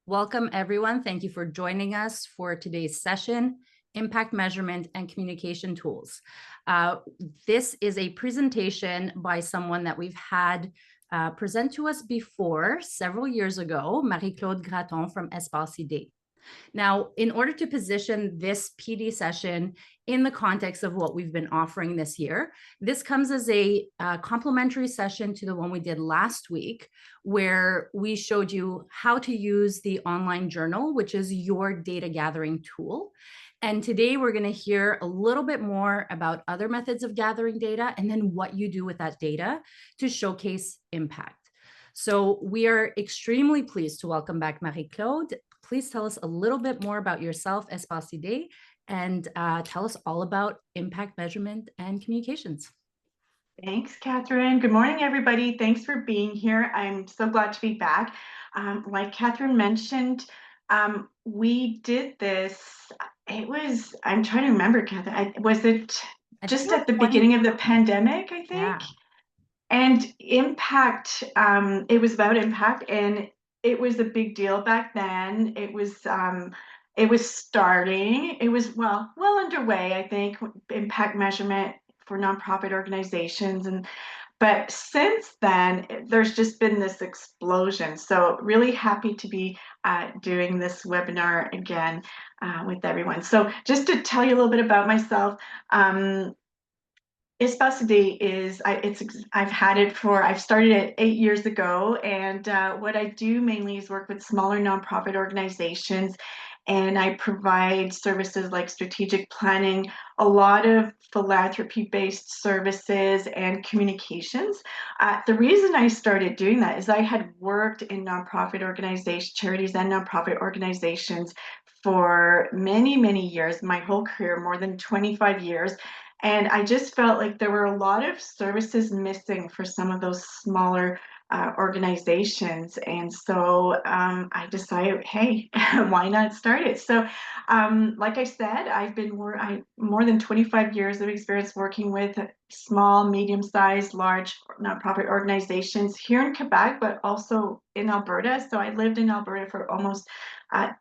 Welcome, everyone. Thank you for joining us for today's session, Impact Measurement and Communication Tools. This is a presentation by someone that we've had present to us before several years ago, Marie-Claude Graton from Espace Idées. Now, in order to position this PD session in the context of what we've been offering this year, this comes as a complementary session to the one we did last week, where we showed you how to use the online journal, which is your data gathering tool. And today we're going to hear a little bit more about other methods of gathering data and then what you do with that data to showcase impact. So we are extremely pleased to welcome back Marie-Claude. Please tell us a little bit more about yourself, Espace Idées, and tell us all about impact measurement and communications. Thanks, Catherine. Good morning, everybody. Thanks for being here. I'm so glad to be back. Like Catherine mentioned, we did this. I'm trying to remember, Catherine. Was it just at the beginning of the pandemic, I think? Yeah. And impact, it was about impact, and it was a big deal back then. It was starting. It was well underway, I think, impact measurement for nonprofit organizations. But since then, there's just been this explosion. So really happy to be doing this webinar again with everyone. So just to tell you a little bit about myself, Espace is, I've started it 8 years ago, and what I do mainly is work with smaller nonprofit organizations, and I provide services like strategic planning, a lot of philanthropy-based services, and communications. The reason I started doing that is I had worked in nonprofit organizations, charities and nonprofit organizations for many, many years, my whole career, more than 25 years. And I just felt like there were a lot of services missing for some of those smaller organizations. And so I decided, hey, why not start it? So, like I said, I've been more than 25 years of experience working with small, medium-sized, large nonprofit organizations here in Quebec, but also in Alberta. So I lived in Alberta for almost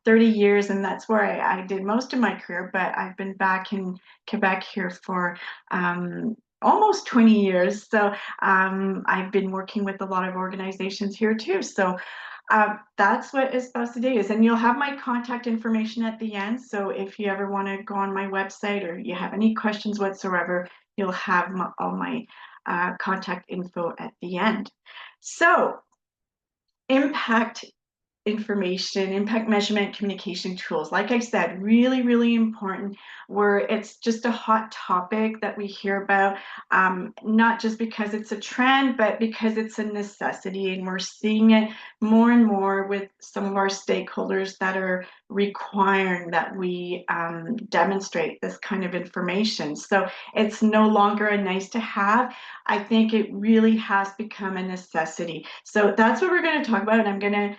30 years, and that's where I did most of my career. But I've been back in Quebec here for almost 20 years. So I've been working with a lot of organizations here too. So that's what Espace is. And you'll have my contact information at the end. So if you ever want to go on my website or you have any questions whatsoever, you'll have all my contact info at the end. So impact information, impact measurement, communication tools. Like I said, really, really important, where it's just a hot topic that we hear about, not just because it's a trend, but because it's a necessity. And we're seeing it more and more with some of our stakeholders that are requiring that we demonstrate this kind of information. So it's no longer a nice to have. I think it really has become a necessity. So that's what we're going to talk about. And I'm going to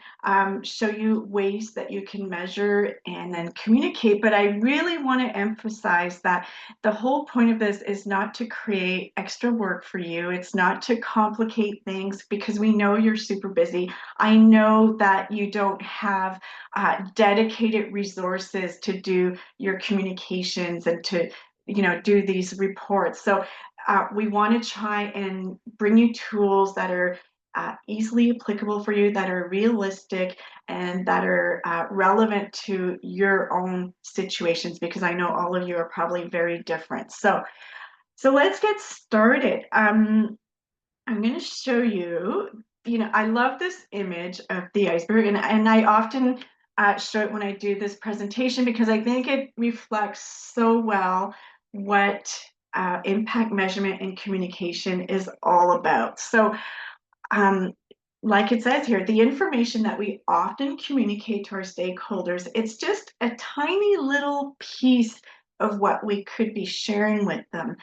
show you ways that you can measure and then communicate. But I really want to emphasize that the whole point of this is not to create extra work for you. It's not to complicate things, because we know you're super busy. I know that you don't have dedicated resources to do your communications and to do these reports. So we want to try and bring you tools that are easily applicable for you, that are realistic, and that are relevant to your own situations, because I know all of you are probably very different. So let's get started. I'm going to show you, I love this image of the iceberg, and I often show it when I do this presentation, because I think it reflects so well what impact measurement and communication is all about. So like it says here, the information that we often communicate to our stakeholders, it's just a tiny little piece of what we could be sharing with them.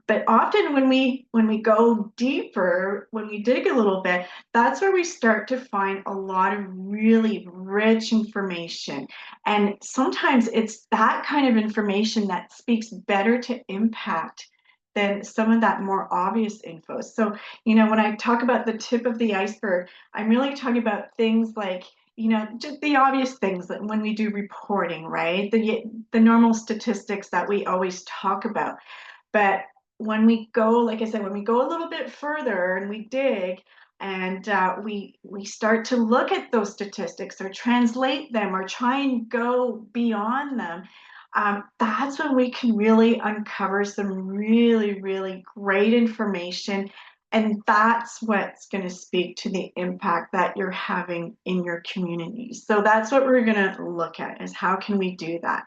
But often when we go deeper, when we dig a little bit, that's where we start to find a lot of really rich information. And sometimes it's that kind of information that speaks better to impact than some of that more obvious info. So, when I talk about the tip of the iceberg, I'm really talking about things like, just the obvious things that when we do reporting, right? The normal statistics that we always talk about. But when we go, like I said, when we go a little bit further and we dig and we start to look at those statistics or translate them or try and go beyond them, that's when we can really uncover some really, really great information. And that's what's going to speak to the impact that you're having in your community. So that's what we're going to look at, is how can we do that?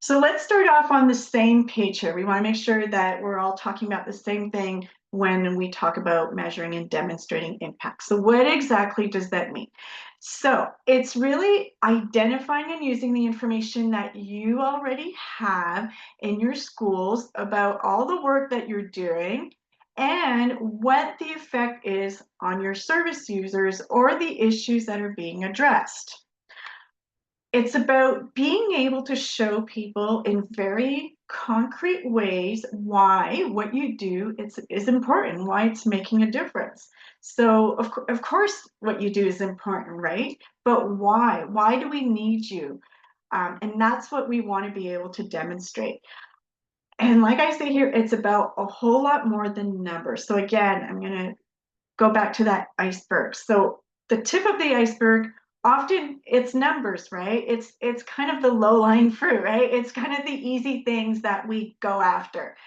So let's start off on the same page here. We want to make sure that we're all talking about the same thing when we talk about measuring and demonstrating impact. So what exactly does that mean? So it's really identifying and using the information that you already have in your schools about all the work that you're doing and what the effect is on your service users or the issues that are being addressed. It's about being able to show people in very concrete ways why what you do is important, why it's making a difference. So of course what you do is important, right? But why? Why do we need you? And that's what we want to be able to demonstrate. And like I say here, it's about a whole lot more than numbers. So again, I'm going to go back to that iceberg. So the tip of the iceberg, often it's numbers, right? It's kind of the low-lying fruit, right? It's kind of the easy things that we go after.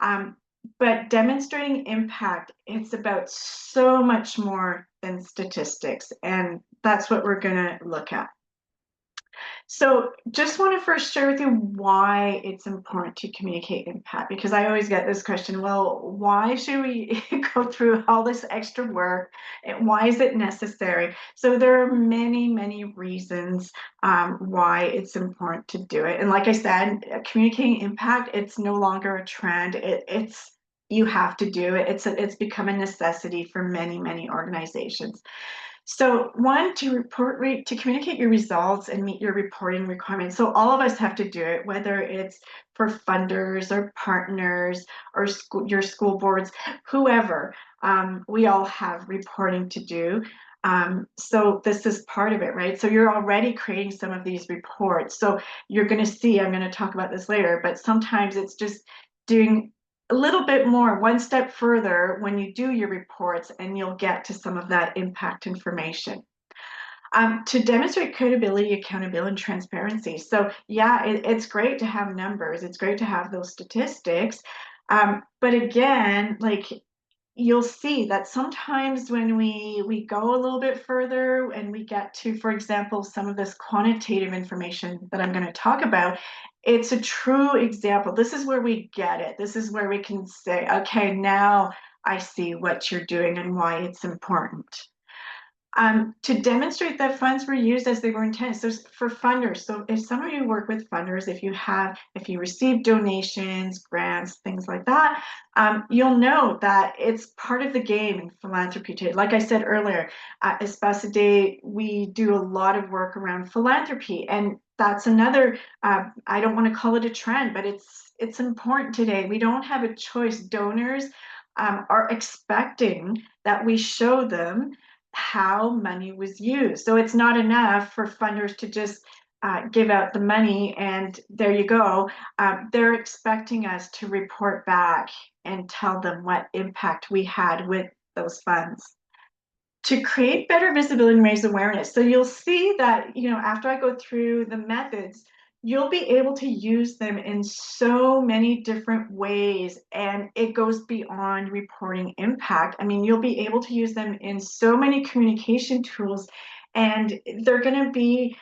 But demonstrating impact, it's about so much more than statistics, and that's what we're going to look at. So just want to first share with you why it's important to communicate impact, because I always get this question, well, why should we go through all this extra work and why is it necessary? So there are many, many reasons why it's important to do it. And like I said, communicating impact, it's no longer a trend. It's you have to do it. It's become a necessity for many, many organizations. So one, to communicate your results and meet your reporting requirements. So all of us have to do it, whether it's for funders or partners or your school boards, whoever. We all have reporting to do. So this is part of it, right? So you're already creating some of these reports. So you're going to see, I'm going to talk about this later, but sometimes it's just doing a little bit more, one step further when you do your reports, and you'll get to some of that impact information. To demonstrate credibility, accountability, and transparency. So yeah, it's great to have numbers. It's great to have those statistics. But again, like you'll see that sometimes when we go a little bit further and we get to, for example, some of this quantitative information that I'm going to talk about, it's a true example. This is where we get it. This is where we can say, okay, now I see what you're doing and why it's important. To demonstrate that funds were used as they were intended. So for funders, so if some of you work with funders, if you receive donations, grants, things like that, you'll know that it's part of the game in philanthropy today. Like I said earlier, at Espace, we do a lot of work around philanthropy, and that's another, I don't want to call it a trend, but it's important today. We don't have a choice. Donors are expecting that we show them how money was used. So it's not enough for funders to just give out the money and there you go. They're expecting us to report back and tell them what impact we had with those funds. To create better visibility and raise awareness. So you'll see that, after I go through the methods, you'll be able to use them in so many different ways, and it goes beyond reporting impact. I mean, you'll be able to use them in so many communication tools, and they're going to be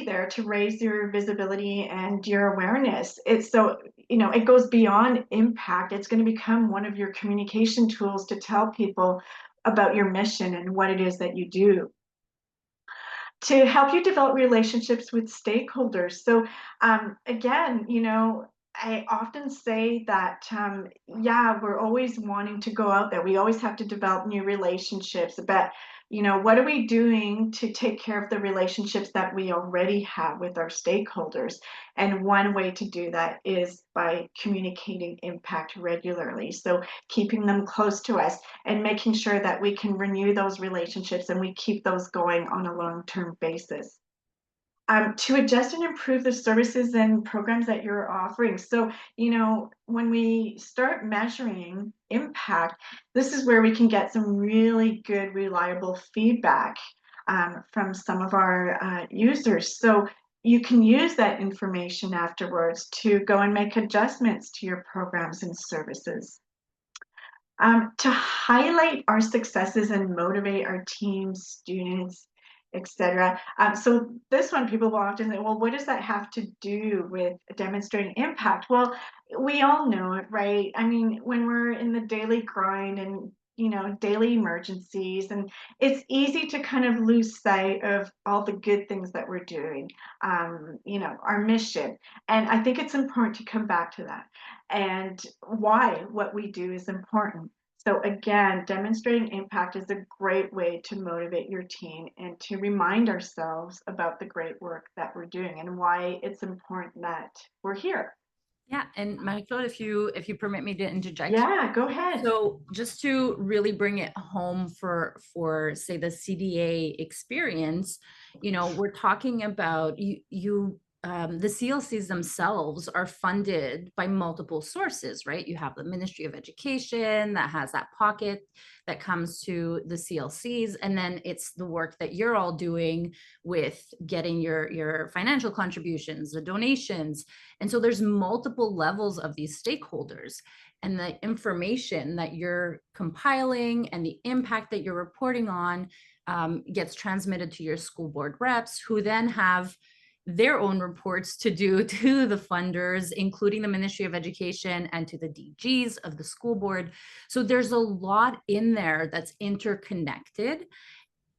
there to raise your visibility and your awareness. It goes beyond impact. It's going to become one of your communication tools to tell people about your mission and what it is that you do. To help you develop relationships with stakeholders. So again, I often say that, yeah, we're always wanting to go out there. We always have to develop new relationships. But, what are we doing to take care of the relationships that we already have with our stakeholders? And one way to do that is by communicating impact regularly. So keeping them close to us and making sure that we can renew those relationships and we keep those going on a long-term basis. To adjust and improve the services and programs that you're offering. So, when we start measuring impact, this is where we can get some really good, reliable feedback from some of our users. So, you can use that information afterwards to go and make adjustments to your programs and services. To highlight our successes and motivate our teams, students, etc. So this one, people will often say, well, what does that have to do with demonstrating impact? Well, we all know it, right? I mean, when we're in the daily grind and daily emergencies, and it's easy to kind of lose sight of all the good things that we're doing, our mission. And I think it's important to come back to that and why what we do is important. So again, demonstrating impact is a great way to motivate your team and to remind ourselves about the great work that we're doing and why it's important that we're here. Yeah, and Michael, if you permit me to interject. Yeah, go ahead. So just to really bring it home for say the CDA experience, we're talking about the CLCs themselves are funded by multiple sources, right? You have the Ministry of Education that has that pocket that comes to the CLCs, and then it's the work that you're all doing with getting your financial contributions, the donations. And so there's multiple levels of these stakeholders, and the information that you're compiling and the impact that you're reporting on gets transmitted to your school board reps, who then have their own reports to do to the funders, including the Ministry of Education and to the DGs of the school board. So there's a lot in there that's interconnected.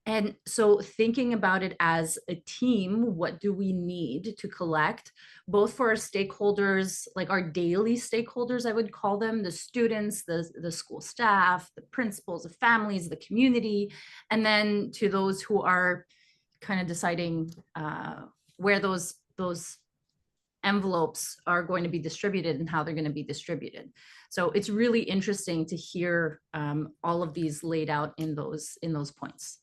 And so thinking about it as a team, what do we need to collect, both for our stakeholders, like our daily stakeholders, I would call them, the students, the school staff, the principals, the families, the community, and then to those who are kind of deciding where those envelopes are going to be distributed and how they're going to be distributed. So it's really interesting to hear all of these laid out in those points.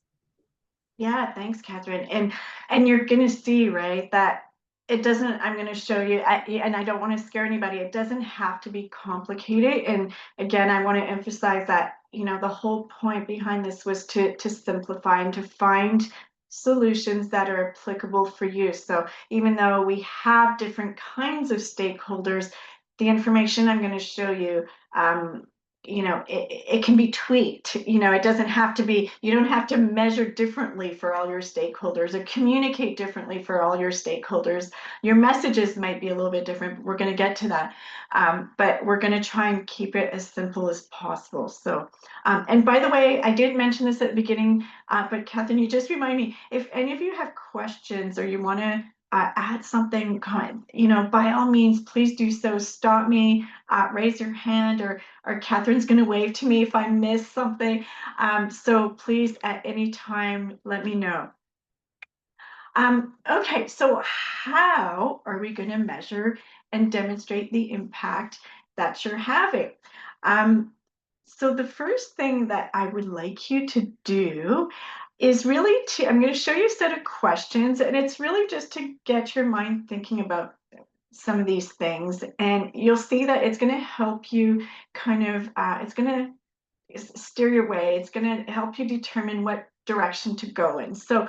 Yeah, thanks, Catherine. And you're going to see, right, that it doesn't, I'm going to show you, and I don't want to scare anybody, it doesn't have to be complicated. And again, I want to emphasize that, the whole point behind this was to simplify and to find solutions that are applicable for you. So even though we have different kinds of stakeholders, the information I'm going to show you, it can be tweaked. It doesn't have to be, you don't have to measure differently for all your stakeholders or communicate differently for all your stakeholders. Your messages might be a little bit different, but we're going to get to that. But we're going to try and keep it as simple as possible. So, and by the way, I did mention this at the beginning, but Catherine, you just remind me, if any of you have questions or you want to add something, by all means, please do so. Stop me, raise your hand, or Catherine's going to wave to me if I miss something. So please, at any time, let me know. Okay, so how are we going to measure and demonstrate the impact that you're having? So the first thing that I would like you to do is really I'm going to show you a set of questions, and it's really just to get your mind thinking about some of these things. And you'll see that it's going to help you kind of, it's going to steer your way. It's going to help you determine what direction to go in. So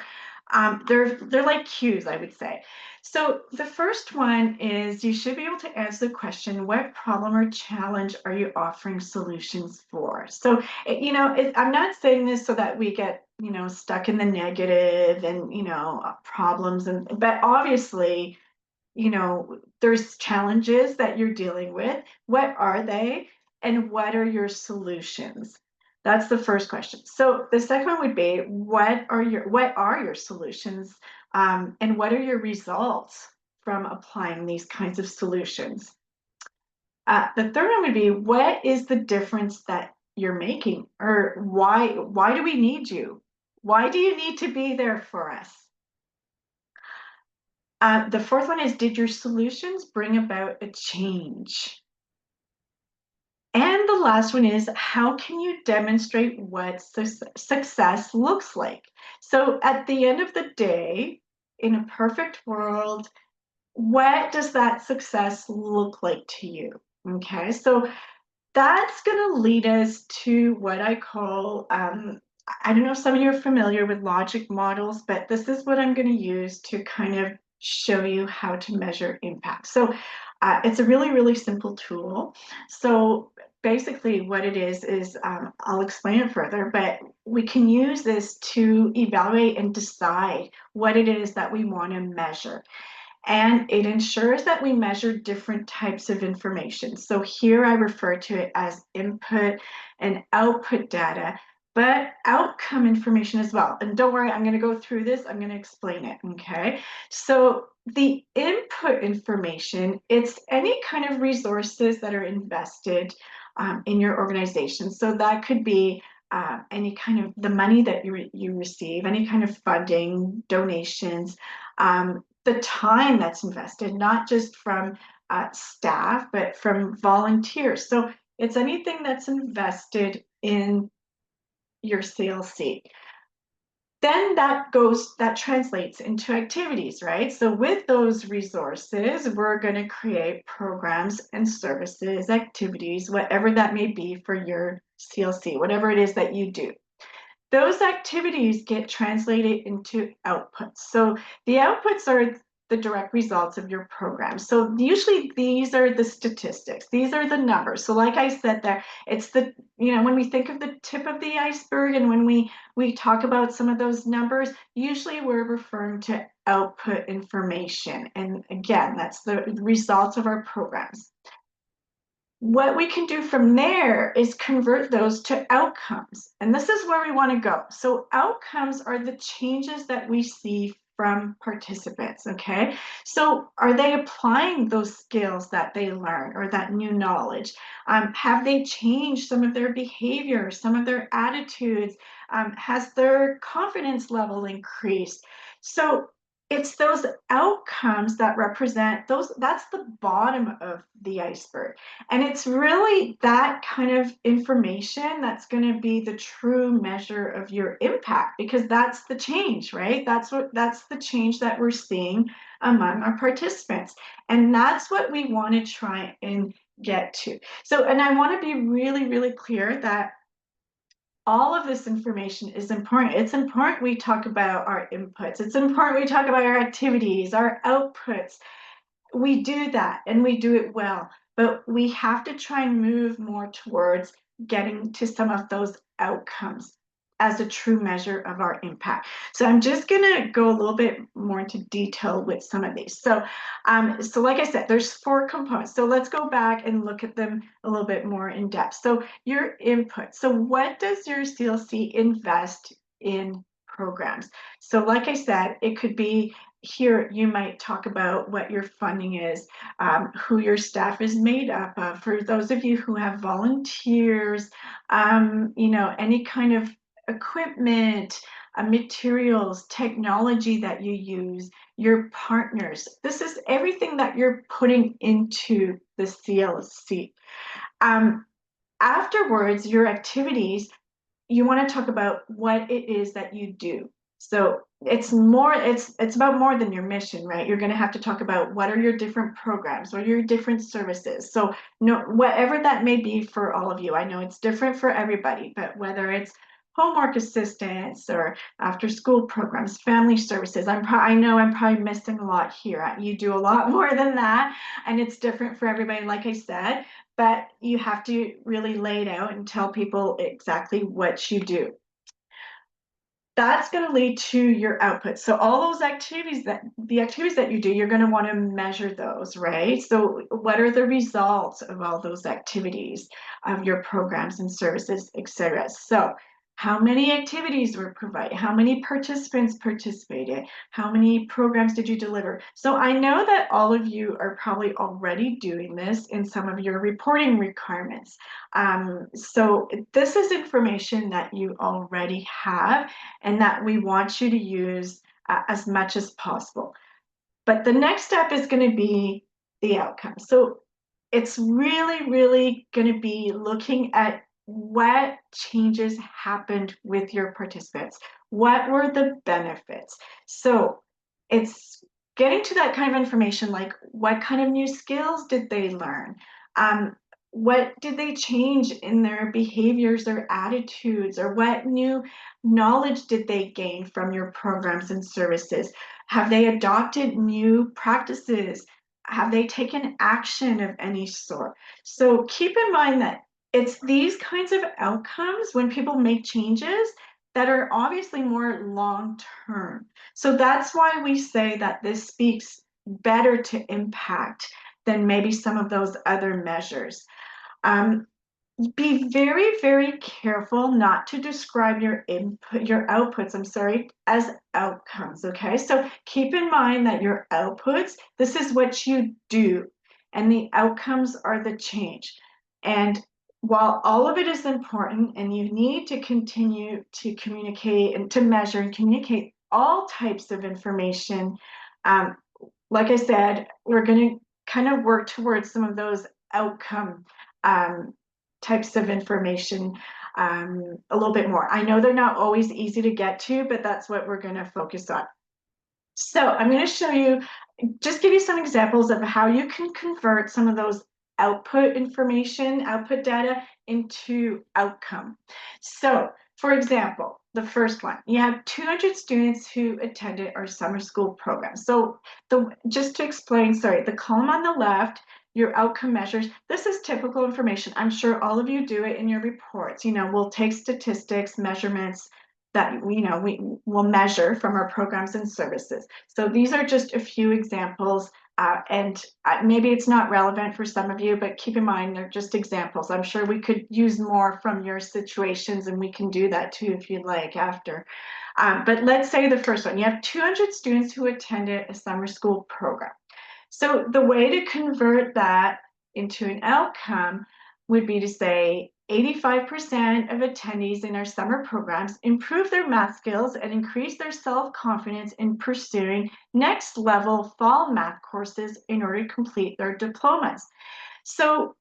they're like cues, I would say. So the first one is you should be able to answer the question, what problem or challenge are you offering solutions for? So, I'm not saying this so that we get, stuck in the negative and, problems. But obviously, there's challenges that you're dealing with. What are they? And what are your solutions? That's the first question. So the second one would be, what are your solutions? And what are your results from applying these kinds of solutions? The third one would be, what is the difference that you're making? Or why do we need you? Why do you need to be there for us? The fourth one is, did your solutions bring about a change? And the last one is, how can you demonstrate what success looks like? So at the end of the day, in a perfect world, what does that success look like to you? Okay, so that's going to lead us to what I call, I don't know if some of you are familiar with logic models, but this is what I'm going to use to kind of show you how to measure impact. So it's a really, really simple tool. So basically what it is I'll explain it further, but we can use this to evaluate and decide what it is that we want to measure. And it ensures that we measure different types of information. So here I refer to it as input and output data, but outcome information as well. And don't worry, I'm going to go through this. I'm going to explain it. Okay. So the input information, it's any kind of resources that are invested in your organization. So that could be any kind of the money that you receive, any kind of funding, donations, the time that's invested, not just from staff, but from volunteers. So it's anything that's invested in your CLC. Then that translates into activities, right? So with those resources, we're going to create programs and services, activities, whatever that may be for your CLC, whatever it is that you do. Those activities get translated into outputs. So the outputs are the direct results of your program. So usually these are the statistics. These are the numbers. So like I said there, it's the, when we think of the tip of the iceberg and when we talk about some of those numbers, usually we're referring to output information. And again, that's the results of our programs. What we can do from there is convert those to outcomes. And this is where we want to go. So outcomes are the changes that we see from participants, okay? So are they applying those skills that they learn or that new knowledge? Have they changed some of their behavior, some of their attitudes? Has their confidence level increased? So it's those outcomes that represent those, that's the bottom of the iceberg. And it's really that kind of information that's going to be the true measure of your impact, because that's the change, right? That's the change that we're seeing among our participants. And that's what we want to try and get to. So, and I want to be really, really clear that all of this information is important. It's important we talk about our inputs. It's important we talk about our activities, our outputs. We do that and we do it well, but we have to try and move more towards getting to some of those outcomes as a true measure of our impact. So I'm just going to go a little bit more into detail with some of these. So like I said, there's 4 components. So let's go back and look at them a little bit more in depth. So your input. So what does your CLC invest in programs? So like I said, it could be, here you might talk about what your funding is, who your staff is made up of. For those of you who have volunteers, any kind of equipment, materials, technology that you use, your partners. This is everything that you're putting into the CLC. Afterwards, your activities, you want to talk about what it is that you do. So it's about more than your mission, right? You're going to have to talk about what are your different programs, what are your different services. So whatever that may be for all of you, I know it's different for everybody, but whether it's homework assistance or after school programs, family services, I know I'm probably missing a lot here. You do a lot more than that, and it's different for everybody, like I said, but you have to really lay it out and tell people exactly what you do. That's going to lead to your output. So all those activities the activities that you do, you're going to want to measure those, right? So what are the results of all those activities, of your programs and services, etc. So how many activities were provided, how many participants participated, how many programs did you deliver. So I know that all of you are probably already doing this in some of your reporting requirements. So this is information that you already have and that we want you to use as much as possible. But the next step is going to be the outcome. So it's really, really going to be looking at what changes happened with your participants. What were the benefits? So it's getting to that kind of information, like what kind of new skills did they learn? What did they change in their behaviors or attitudes, or what new knowledge did they gain from your programs and services? Have they adopted new practices? Have they taken action of any sort? So keep in mind that it's these kinds of outcomes when people make changes that are obviously more long term. So that's why we say that this speaks better to impact than maybe some of those other measures. Um, be very, very careful not to describe your outputs, I'm sorry, as outcomes, okay? So keep in mind that your outputs, this is what you do, and the outcomes are the change. And while all of it is important and you need to continue to communicate and to measure and communicate all types of information, um, like I said, we're going to kind of work towards some of those outcome um, types of information a little bit more. I know they're not always easy to get to, but that's what we're going to focus on. So I'm going to show you, just give you some examples of how you can convert some of those output information, output data into outcome. So for example, the first one, you have 200 students who attended our summer school program. So just to explain, sorry, the column on the left, your outcome measures, this is typical information. I'm sure all of you do it in your reports. You know, we'll take statistics, measurements that we will measure from our programs and services. So these are just a few examples, and maybe it's not relevant for some of you, but keep in mind they're just examples. I'm sure we could use more from your situations, and we can do that too if you'd like after. But let's say the first one, you have 200 students who attended a summer school program. So the way to convert that into an outcome would be to say 85% of attendees in our summer programs improve their math skills and increase their self-confidence in pursuing next level fall math courses in order to complete their diplomas. So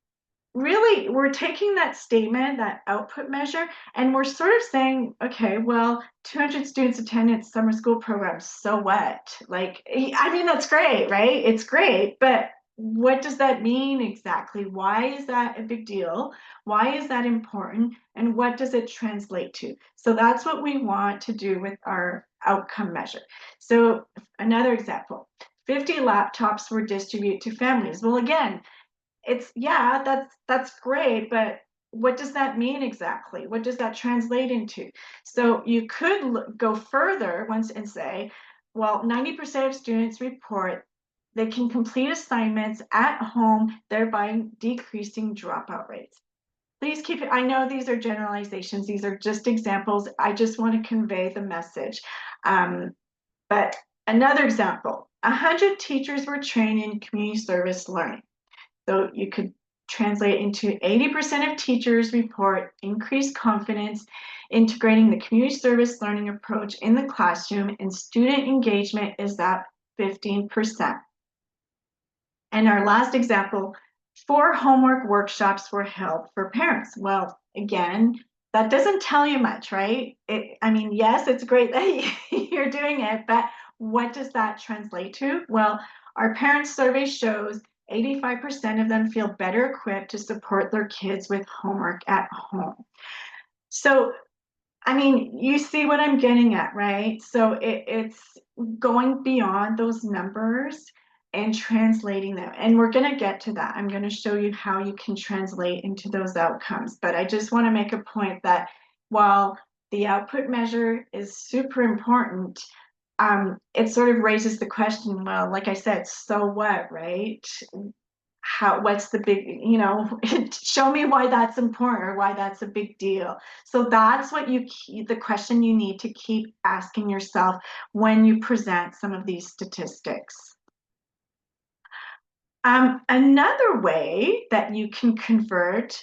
really, we're taking that statement, that output measure, and we're sort of saying, okay, well, 200 students attended summer school programs, so what? Like, I mean, that's great, right? It's great, but what does that mean exactly? Why is that a big deal? Why is that important? And what does it translate to? So that's what we want to do with our outcome measure. So another example, 50 laptops were distributed to families. Well, again, it's, yeah, that's great, but what does that mean exactly? What does that translate into? So you could go further once and say, well, 90% of students report they can complete assignments at home, thereby decreasing dropout rates. Please keep it, I know these are generalizations, these are just examples. I just want to convey the message. But another example, 100 teachers were trained in community service learning. So you could translate into 80% of teachers report increased confidence integrating the community service learning approach in the classroom, and student engagement is at 15%. And our last example, 4 homework workshops were held for parents. Well, again, that doesn't tell you much, right? I mean, yes, it's great that you're doing it, but what does that translate to? Well, our parents' survey shows 85% of them feel better equipped to support their kids with homework at home. So, I mean, you see what I'm getting at, right? So it's going beyond those numbers and translating them. And we're going to get to that. I'm going to show you how you can translate into those outcomes. But I just want to make a point that while the output measure is super important, it sort of raises the question, well, like I said, so what, right? what's the big, show me why that's important or why that's a big deal. So that's what the question you need to keep asking yourself when you present some of these statistics. Another way that you can convert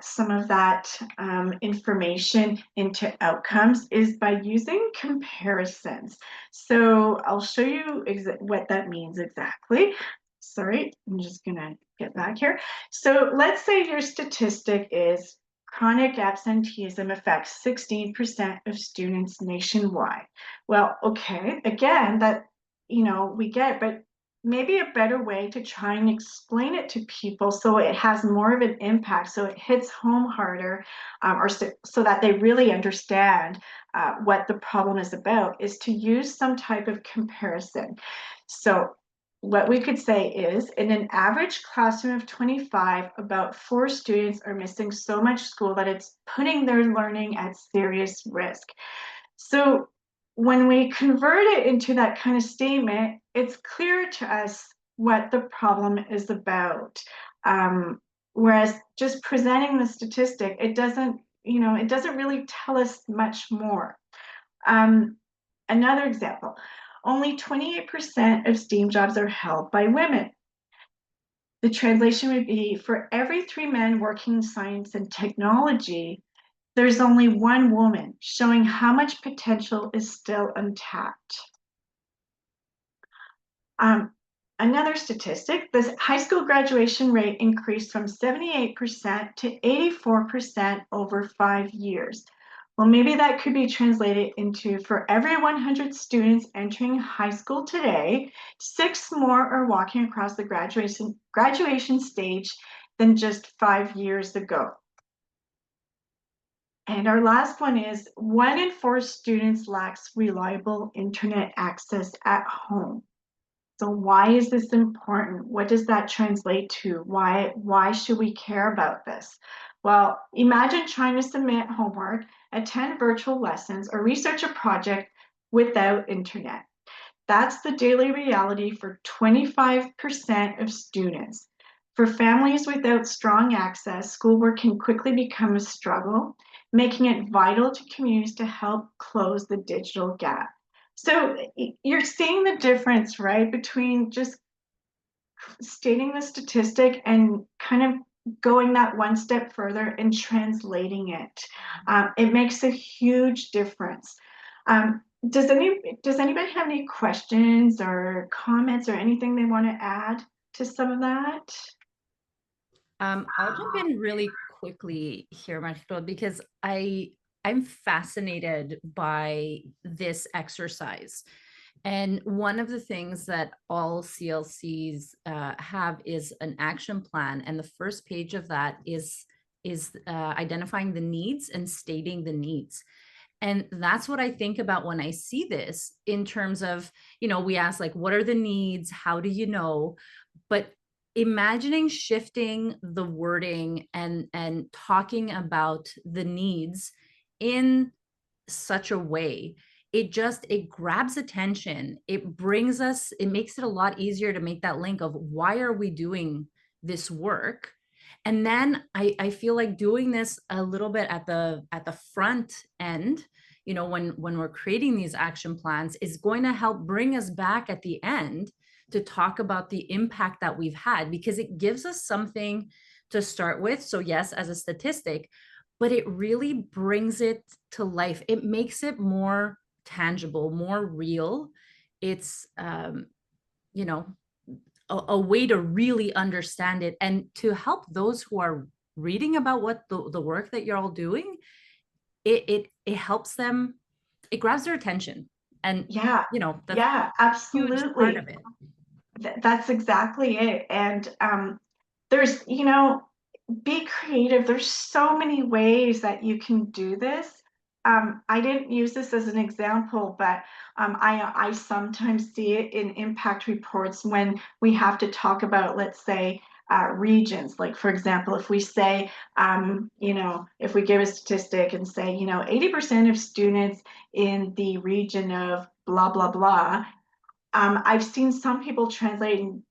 some of that information into outcomes is by using comparisons. So I'll show you what that means exactly. Sorry, I'm just gonna get back here. So let's say your statistic is chronic absenteeism affects 16% of students nationwide. Well, okay, again, that, we get it, but maybe a better way to try and explain it to people so it has more of an impact, so it hits home harder, or so that they really understand what the problem is about, is to use some type of comparison. So what we could say is, in an average classroom of 25, about 4 students are missing so much school that it's putting their learning at serious risk. So when we convert it into that kind of statement, it's clear to us what the problem is about. Whereas just presenting the statistic, it doesn't really tell us much more. Another example, only 28% of STEAM jobs are held by women. The translation would be, for every 3 men working in science and technology, there's only 1 woman, showing how much potential is still untapped. Another statistic, the high school graduation rate increased from 78% to 84% over 5 years. Well, maybe that could be translated into, for every 100 students entering high school today, 6 more are walking across the graduation stage than just 5 years ago. And our last one is, 1 in 4 students lacks reliable internet access at home. So why is this important? What does that translate to? Why should we care about this? Well, imagine trying to submit homework, attend virtual lessons, or research a project without internet. That's the daily reality for 25% of students. For families without strong access, schoolwork can quickly become a struggle, making it vital to communities to help close the digital gap. So you're seeing the difference, right, between just stating the statistic and kind of going that one step further and translating it. It makes a huge difference. Does anybody have any questions or comments or anything they want to add to some of that? I'll jump in really quickly here, Marco, because I'm fascinated by this exercise. And one of the things that all CLCs have is an action plan, and the first page of that is identifying the needs and stating the needs. And that's what I think about when I see this, in terms of, we ask, like, what are the needs? How do you know? But imagining shifting the wording and talking about the needs in such a way, it grabs attention. It makes it a lot easier to make that link of, why are we doing this work? And then I feel like doing this a little bit at the front end, when we're creating these action plans, is going to help bring us back at the end to talk about the impact that we've had, because it gives us something to start with. So yes, as a statistic, but it really brings it to life. It makes it more tangible, more real. It's, a way to really understand it, and to help those who are reading about what the work that you're all doing. It helps them. It grabs their attention, and Yeah, that's yeah, a huge part absolutely. of it. That's exactly it. And there's, be creative. There's so many ways that you can do this. I didn't use this as an example, but I sometimes see it in impact reports when we have to talk about, let's say, regions. Like, for example, if we say, if we give a statistic and say, 80% of students in the region of blah, blah, blah, I've seen some people translating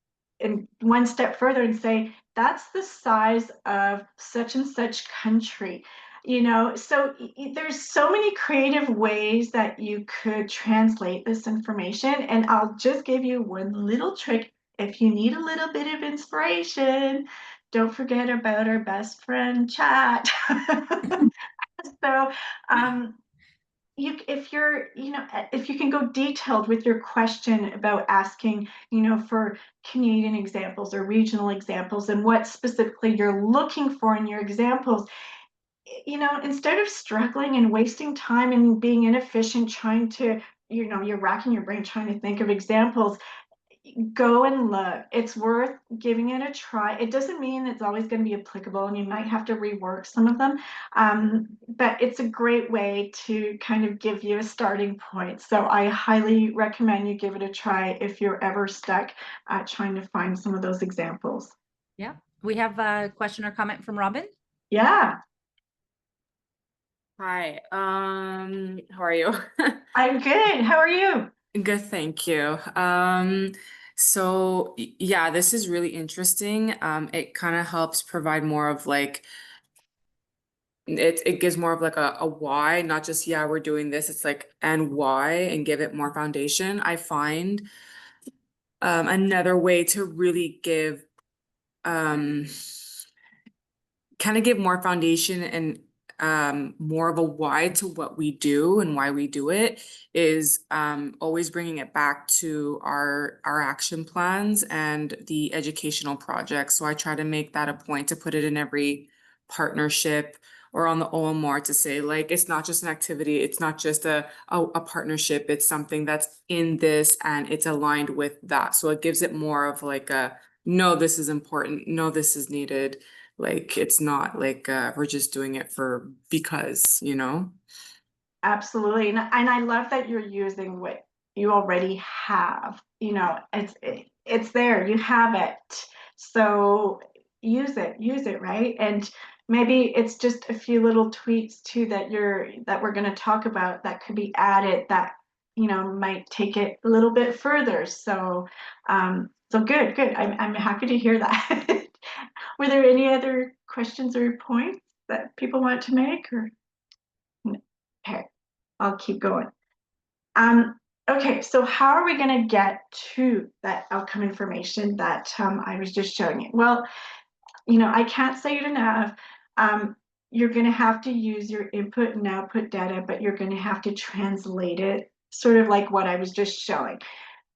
and one step further and say, that's the size of such and such country. So there's so many creative ways that you could translate this information. And I'll just give you one little trick. If you need a little bit of inspiration, don't forget about our best friend chat. So if you can go detailed with your question about asking, for Canadian examples or regional examples and what specifically you're looking for in your examples, instead of struggling and wasting time and being inefficient trying to, you're racking your brain trying to think of examples, go and look. It's worth giving it a try. It doesn't mean it's always going to be applicable and you might have to rework some of them. But it's a great way to kind of give you a starting point. So I highly recommend you give it a try if you're ever stuck trying to find some of those examples. Yeah. We have a question or comment from Robin. Yeah. Hi, how are you? I'm good. How are you? Good, thank you. So yeah, this is really interesting. It kind of helps provide more of like it gives more of like a why, not just yeah, we're doing this. It's like and why, and give it more foundation. I find another way to really give kind of give more foundation and more of a why to what we do and why we do it is always bringing it back to our action plans and the educational projects. So I try to make that a point to put it in every partnership or on the OMR to say, like, it's not just an activity, it's not just a partnership, it's something that's in this and it's aligned with that. So it gives it more of like a, no, this is important, no, this is needed. Like, it's not like we're just doing it for because, Absolutely. And I love that you're using what you already have. It's there. You have it. So use it, right? And maybe it's just a few little tweaks too that we're going to talk about that could be added that, might take it a little bit further. So good. I'm happy to hear that. Were there any other questions or points that people want to make or? Okay, I'll keep going. Okay, so how are we going to get to that outcome information that I was just showing you? Well, I can't say it enough. You're going to have to use your input and output data, but you're going to have to translate it, sort of like what I was just showing.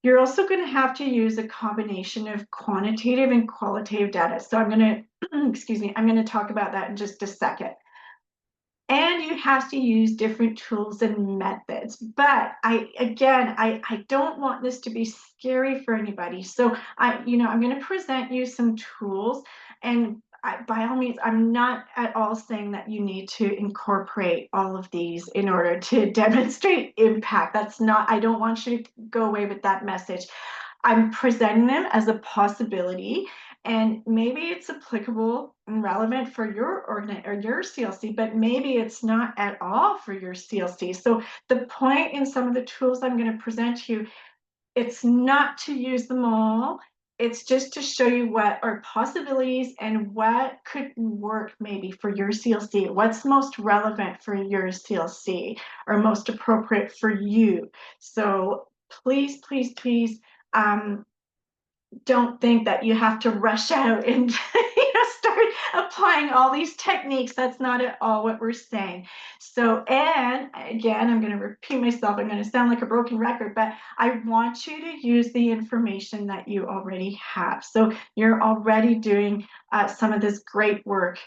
You're also going to have to use a combination of quantitative and qualitative data. So I'm going to, excuse me, I'm going to talk about that in just a second. And you have to use different tools and methods. But I don't want this to be scary for anybody. So I'm going to present you some tools, and by all means, I'm not at all saying that you need to incorporate all of these in order to demonstrate impact. That's not, I don't want you to go away with that message. I'm presenting them as a possibility, and maybe it's applicable and relevant for your or your CLC, but maybe it's not at all for your CLC. So the point in some of the tools I'm going to present to you, it's not to use them all. It's just to show you what are possibilities and what could work maybe for your CLC, what's most relevant for your CLC or most appropriate for you. So please, please, please, don't think that you have to rush out and start applying all these techniques. That's not at all what we're saying. So, and again, I'm going to repeat myself. I'm going to sound like a broken record, but I want you to use the information that you already have. So you're already doing some of this great work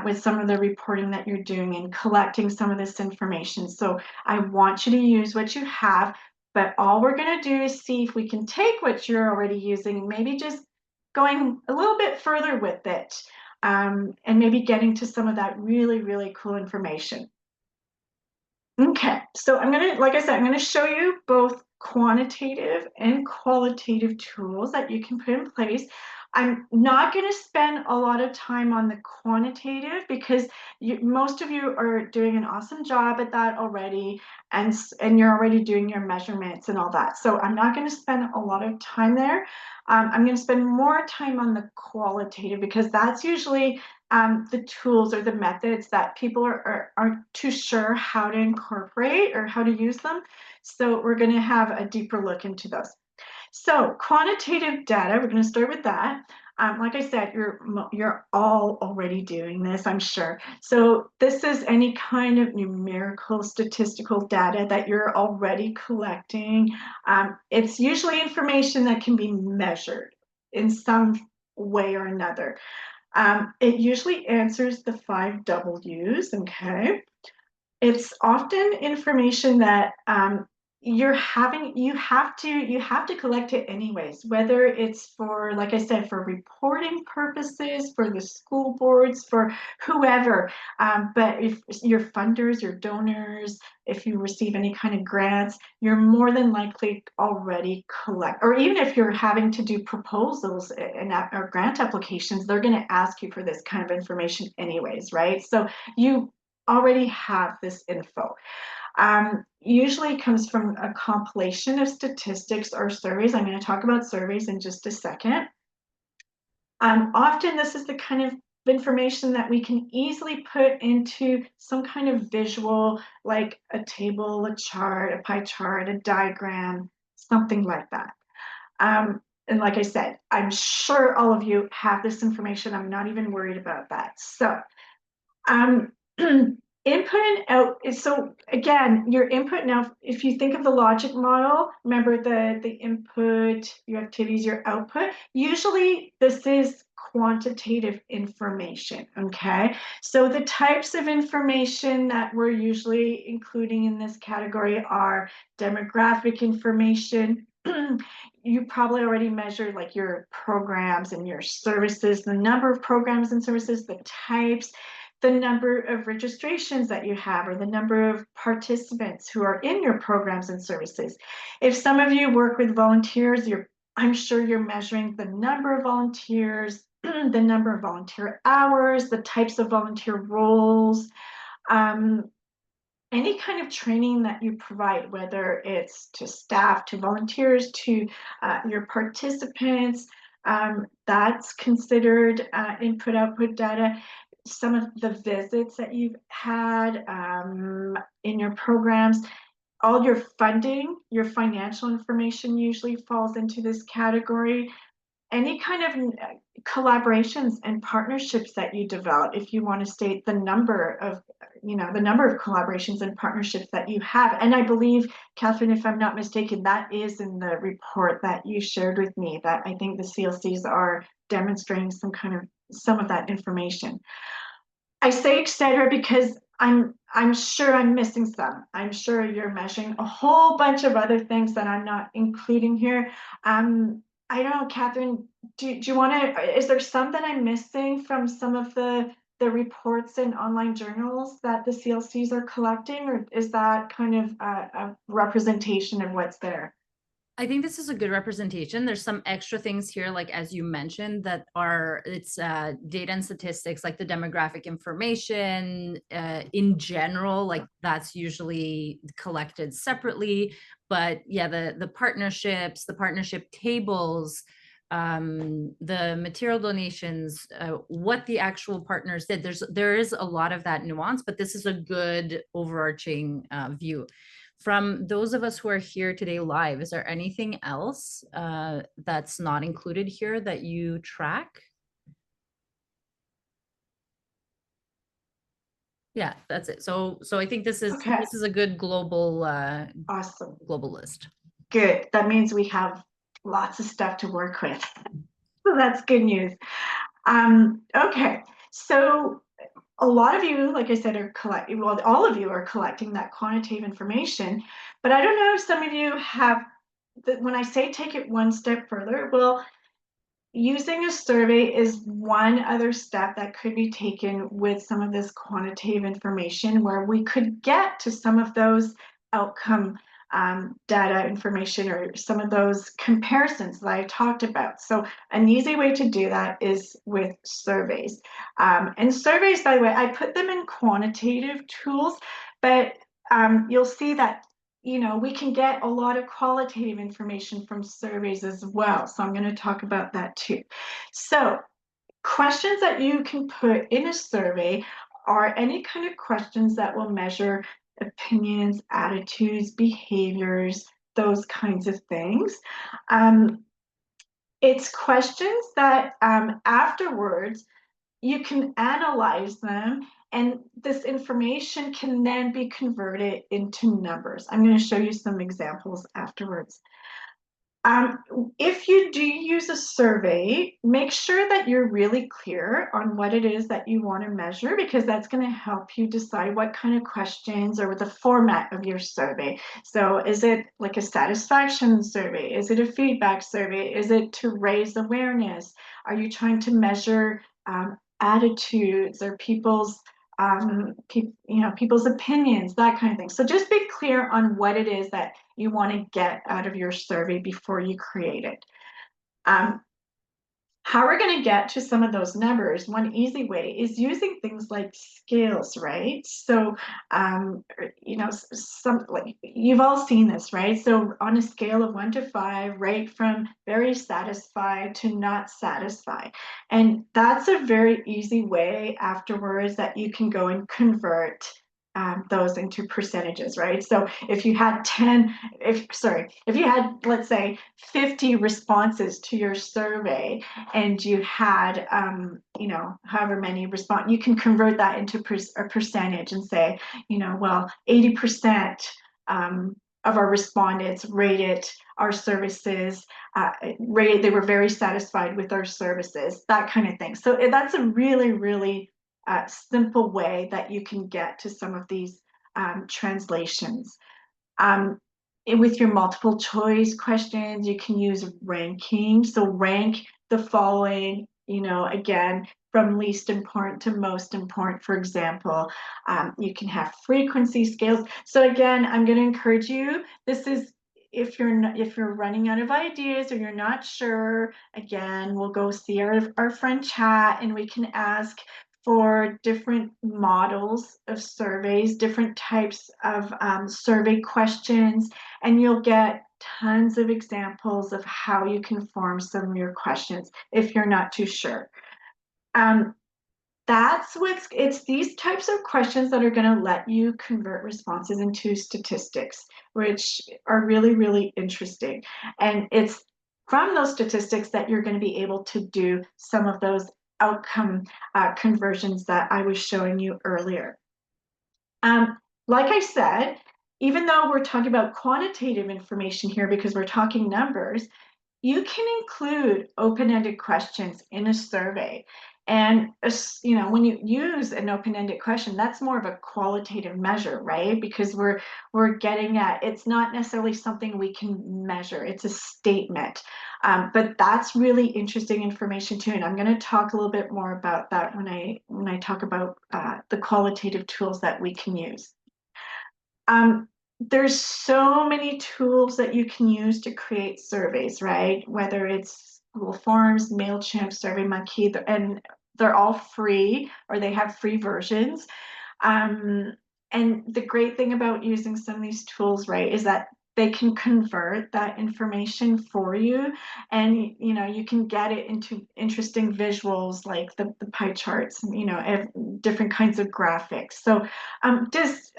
with some of the reporting that you're doing and collecting some of this information. So I want you to use what you have. But all we're going to do is see if we can take what you're already using, maybe just going a little bit further with it, and maybe getting to some of that really, really cool information. Okay, so I'm going to, like I said, I'm going to show you both quantitative and qualitative tools that you can put in place. I'm not going to spend a lot of time on the quantitative because most of you are doing an awesome job at that already, and you're already doing your measurements and all that. So I'm not going to spend a lot of time there. I'm going to spend more time on the qualitative because that's usually the tools or the methods that people aren't too sure how to incorporate or how to use them. So we're going to have a deeper look into those. So quantitative data, we're going to start with that. Like I said, you're all already doing this, I'm sure. So this is any kind of numerical statistical data that you're already collecting. It's usually information that can be measured in some way or another. It usually answers the 5 W's, okay? It's often information that you have to collect it anyways, whether it's for, like I said, for reporting purposes, for the school boards, for whoever. But if your funders, your donors, if you receive any kind of grants, you're more than likely already collect, or even if you're having to do proposals or grant applications, they're going to ask you for this kind of information anyways, right? So you already have this info. Usually comes from a compilation of statistics or surveys. I'm going to talk about surveys in just a second. Often this is the kind of information that we can easily put into some kind of visual, like a table, a chart, a pie chart, a diagram, something like that. And like I said, I'm sure all of you have this information. I'm not even worried about that. So input and out. So again, your input now, if you think of the logic model, remember the input, your activities, your output, usually this is quantitative information, okay? So the types of information that we're usually including in this category are demographic information. You probably already measured like your programs and your services, the number of programs and services, the types, the number of registrations that you have, or the number of participants who are in your programs and services. If some of you work with volunteers, I'm sure you're measuring the number of volunteers, the number of volunteer hours, the types of volunteer roles, any kind of training that you provide, whether it's to staff, to volunteers, to your participants, that's considered input-output data. Some of the visits that you've had in your programs, all your funding, your financial information usually falls into this category. Any kind of collaborations and partnerships that you develop, if you want to state the number of collaborations and partnerships that you have. And I believe, Catherine, if I'm not mistaken, that is in the report that you shared with me, that I think the CLCs are demonstrating some of that information. I say etc. because I'm sure I'm missing some. I'm sure you're measuring a whole bunch of other things that I'm not including here. I don't know, Catherine, do you want to, is there some that I'm missing from some of the reports and online journals that the CLCs are collecting, or is that kind of a representation of what's there? I think this is a good representation. There's some extra things here, like as you mentioned, that it's data and statistics, like the demographic information in general, like that's usually collected separately. But yeah, the partnerships, the partnership tables, the material donations, what the actual partners did. There is a lot of that nuance, but this is a good overarching view. From those of us who are here today live, is there anything else that's not included here that you track? Yeah, that's it. So I think this is a good global awesome global list. Good. That means we have lots of stuff to work with. So that's good news. Okay, so a lot of you, like I said, are collecting, well, all of you are collecting that quantitative information, but I don't know if some of you have, when I say take it one step further, well, using a survey is one other step that could be taken with some of this quantitative information, where we could get to some of those outcome data information or some of those comparisons that I talked about. So an easy way to do that is with surveys. And surveys, by the way, I put them in quantitative tools, but you'll see that we can get a lot of qualitative information from surveys as well. So I'm going to talk about that too. So questions that you can put in a survey are any kind of questions that will measure opinions, attitudes, behaviors, those kinds of things. It's questions that afterwards you can analyze them, and this information can then be converted into numbers. I'm going to show you some examples afterwards. If you do use a survey, make sure that you're really clear on what it is that you want to measure, because that's going to help you decide what kind of questions or the format of your survey. So is it like a satisfaction survey? Is it a feedback survey? Is it to raise awareness? Are you trying to measure attitudes or people's people's opinions, that kind of thing. So just be clear on what it is that you want to get out of your survey before you create it. How we're going to get to some of those numbers, one easy way is using things like scales, right? So, like you've all seen this, right? So on a scale of 1 to 5, rate from very satisfied to not satisfied. And that's a very easy way afterwards that you can go and convert those into percentages, right? So if you had if you had, let's say, 50 responses to your survey, and you had, however many respond, you can convert that into a percentage and say, well, 80% of our respondents rated our services, they were very satisfied with our services, that kind of thing. So that's a really, really simple way that you can get to some of these translations. With your multiple choice questions, you can use ranking. So rank the following, again, from least important to most important, for example. You can have frequency scales. So again, I'm going to encourage you, this is, if you're running out of ideas or you're not sure, again, we'll go see our friend chat, and we can ask for different models of surveys, different types of survey questions, and you'll get tons of examples of how you can form some of your questions if you're not too sure. It's these types of questions that are going to let you convert responses into statistics, which are really, really interesting. And it's from those statistics that you're going to be able to do some of those outcome conversions that I was showing you earlier. Like I said, even though we're talking about quantitative information here because we're talking numbers, you can include open-ended questions in a survey. And when you use an open-ended question, that's more of a qualitative measure, right? Because we're getting at, it's not necessarily something we can measure, it's a statement. But that's really interesting information too, and I'm going to talk a little bit more about that when I talk about the qualitative tools that we can use. There's so many tools that you can use to create surveys, right? Whether it's Google Forms, MailChimp, SurveyMonkey, and they're all free, or they have free versions. And the great thing about using some of these tools, right, is that they can convert that information for you, and you can get it into interesting visuals like the pie charts, different kinds of graphics. So does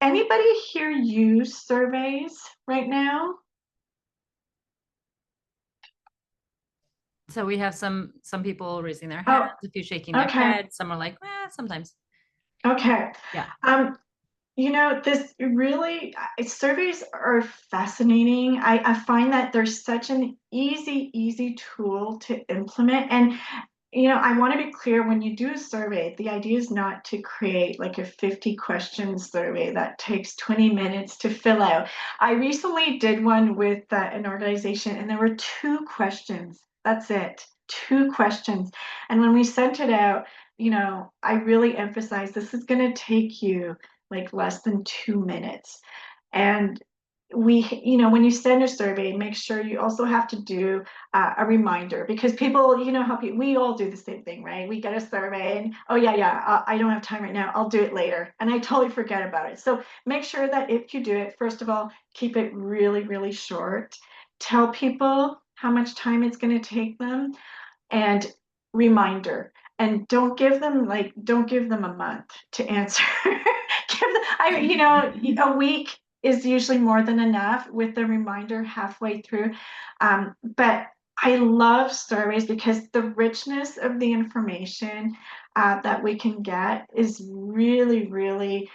anybody here use surveys right now? So we have some people raising their hands, a few shaking their head, some are like, sometimes. Okay. Yeah. This really, surveys are fascinating. I find that they're such an easy tool to implement. And I want to be clear, when you do a survey, the idea is not to create like a 50-question survey that takes 20 minutes to fill out. I recently did one with an organization, and there were 2 questions. That's it, 2 questions. And when we sent it out, I really emphasized this is going to take you like less than 2 minutes. And when you send a survey, make sure you also have to do a reminder, because people, how we all do the same thing, right? We get a survey and, oh yeah, I don't have time right now, I'll do it later, and I totally forget about it. So make sure that if you do it, first of all, keep it really, really short. Tell people how much time it's going to take them, and reminder. And don't give them a month to answer. A week is usually more than enough with the reminder halfway through. But I love surveys because the richness of the information that we can get is really, really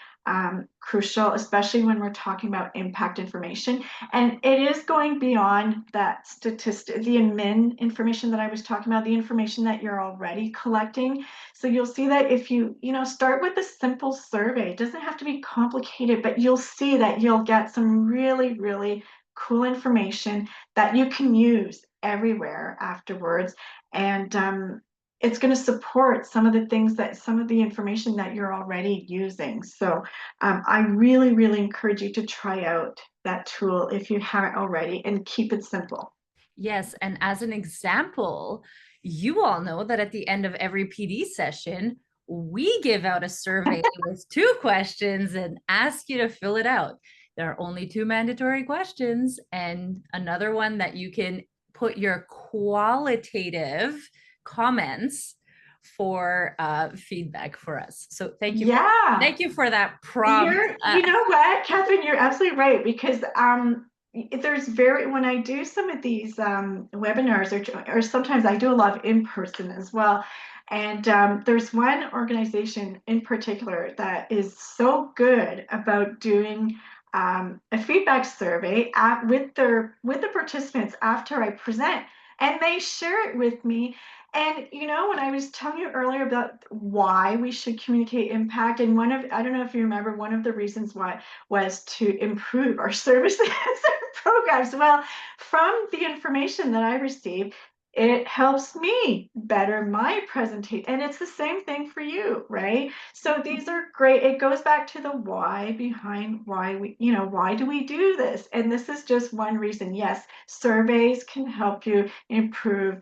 crucial, especially when we're talking about impact information. And it is going beyond that statistic, the admin information that I was talking about, the information that you're already collecting. So you'll see that if you start with a simple survey, it doesn't have to be complicated, but you'll see that you'll get some really, really cool information that you can use everywhere afterwards. And it's going to support some of the information that you're already using. So I really, really encourage you to try out that tool if you haven't already, and keep it simple. Yes, and as an example, you all know that at the end of every PD session, we give out a survey with 2 questions and ask you to fill it out. There are only 2 mandatory questions, and another one that you can put your qualitative comments for feedback for us. So thank you. Yeah. Thank you for that prompt. You know what, Catherine, you're absolutely right, because when I do some of these webinars, or sometimes I do a lot of in-person as well. And there's one organization in particular that is so good about doing a feedback survey with the participants after I present, and they share it with me. And when I was telling you earlier about why we should communicate impact, and I don't know if you remember, one of the reasons why was to improve our services and programs. Well, from the information that I received, it helps me better my presentation. And it's the same thing for you, right? So these are great. It goes back to the why behind why why do we do this? And this is just one reason. Yes, surveys can help you improve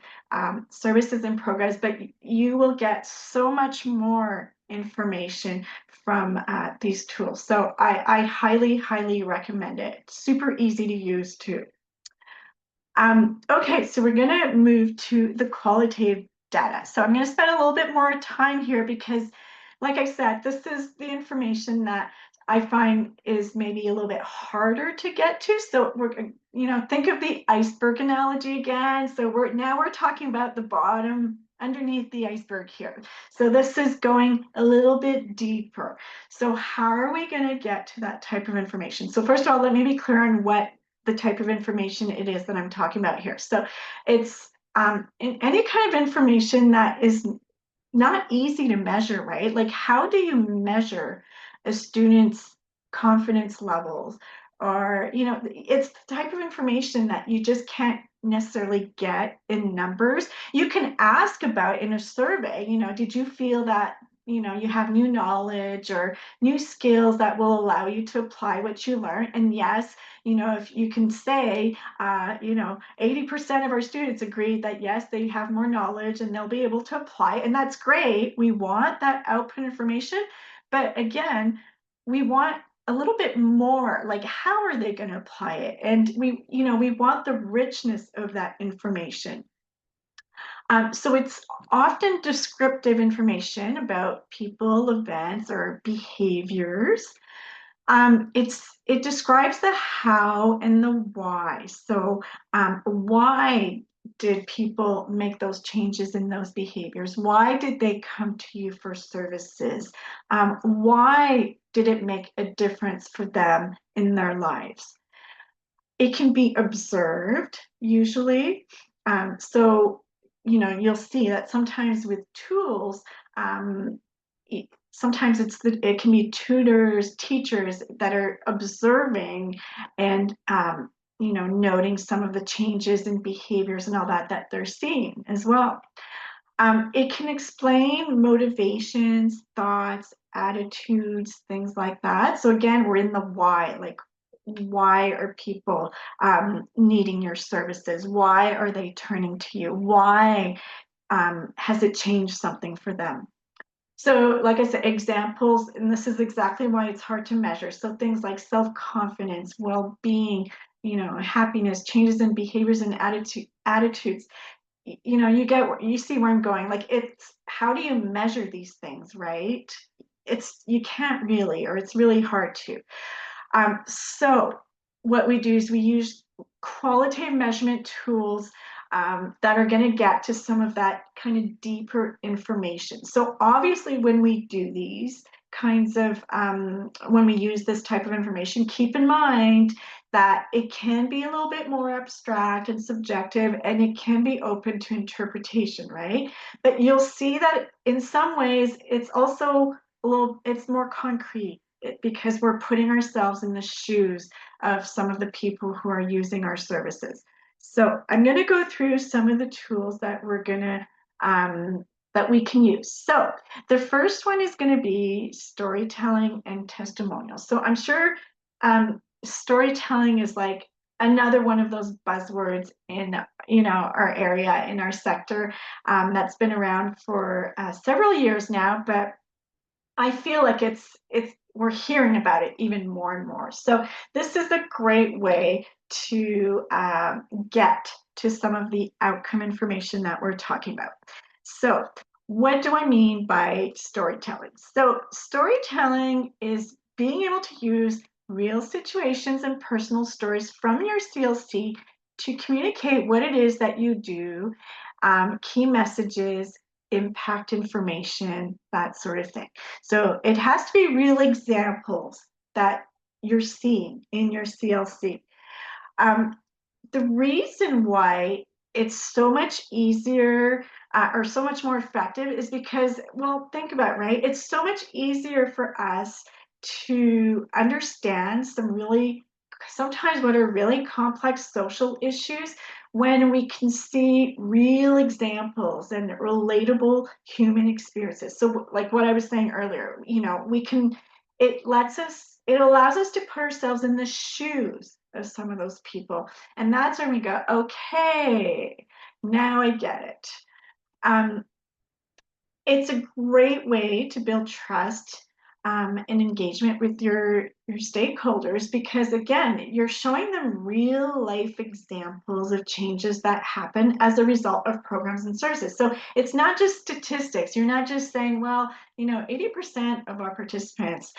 services and programs, but you will get so much more information from these tools. So I highly, highly recommend it. Super easy to use too. Okay, so we're going to move to the qualitative data. So I'm going to spend a little bit more time here because, like I said, this is the information that I find is maybe a little bit harder to get to. So we're, think of the iceberg analogy again. So we're talking about the bottom underneath the iceberg here. So this is going a little bit deeper. So how are we going to get to that type of information? So first of all, let me be clear on what the type of information it is that I'm talking about here. So it's in any kind of information that is not easy to measure, right? Like, how do you measure a student's confidence levels? Or, it's the type of information that you just can't necessarily get in numbers. You can ask about in a survey, did you feel that, you have new knowledge or new skills that will allow you to apply what you learned? And yes, if you can say, 80% of our students agree that yes, they have more knowledge and they'll be able to apply. And that's great. We want that output information. But again, we want a little bit more, like, how are they going to apply it? And we want the richness of that information. So it's often descriptive information about people, events, or behaviors. It describes the how and the why. So why did people make those changes in those behaviors? Why did they come to you for services? Why did it make a difference for them in their lives? It can be observed, usually. So, you'll see that sometimes with tools, sometimes it can be tutors, teachers that are observing and noting some of the changes in behaviors and all that they're seeing as well. It can explain motivations, thoughts, attitudes, things like that. So again, we're in the why, like, why are people needing your services? Why are they turning to you? Why has it changed something for them? So, like I said, examples, and this is exactly why it's hard to measure. So things like self-confidence, well-being, happiness, changes in behaviors and attitudes. You see where I'm going. Like, it's how do you measure these things, right? You can't really, or it's really hard to. So what we do is we use qualitative measurement tools that are going to get to some of that kind of deeper information. So obviously, when we do these kinds of, when we use this type of information, keep in mind that it can be a little bit more abstract and subjective, and it can be open to interpretation, right? But you'll see that in some ways, it's also it's more concrete because we're putting ourselves in the shoes of some of the people who are using our services. So I'm going to go through some of the tools that we're going to that we can use. So the first one is going to be storytelling and testimonials. So I'm sure storytelling is like another one of those buzzwords in our area, in our sector, that's been around for several years now, but I feel like we're hearing about it even more and more. So this is a great way to get to some of the outcome information that we're talking about. So what do I mean by storytelling? So storytelling is being able to use real situations and personal stories from your CLC to communicate what it is that you do, key messages, impact information, that sort of thing. So it has to be real examples that you're seeing in your CLC. The reason why it's so much easier or so much more effective is because, well, think about it, right? It's so much easier for us to understand sometimes what are really complex social issues when we can see real examples and relatable human experiences. So like what I was saying earlier, it allows us to put ourselves in the shoes of some of those people. And that's when we go, okay, now I get it. It's a great way to build trust and engagement with your stakeholders, because again, you're showing them real life examples of changes that happen as a result of programs and services. So it's not just statistics. You're not just saying, well, 80% of our participants,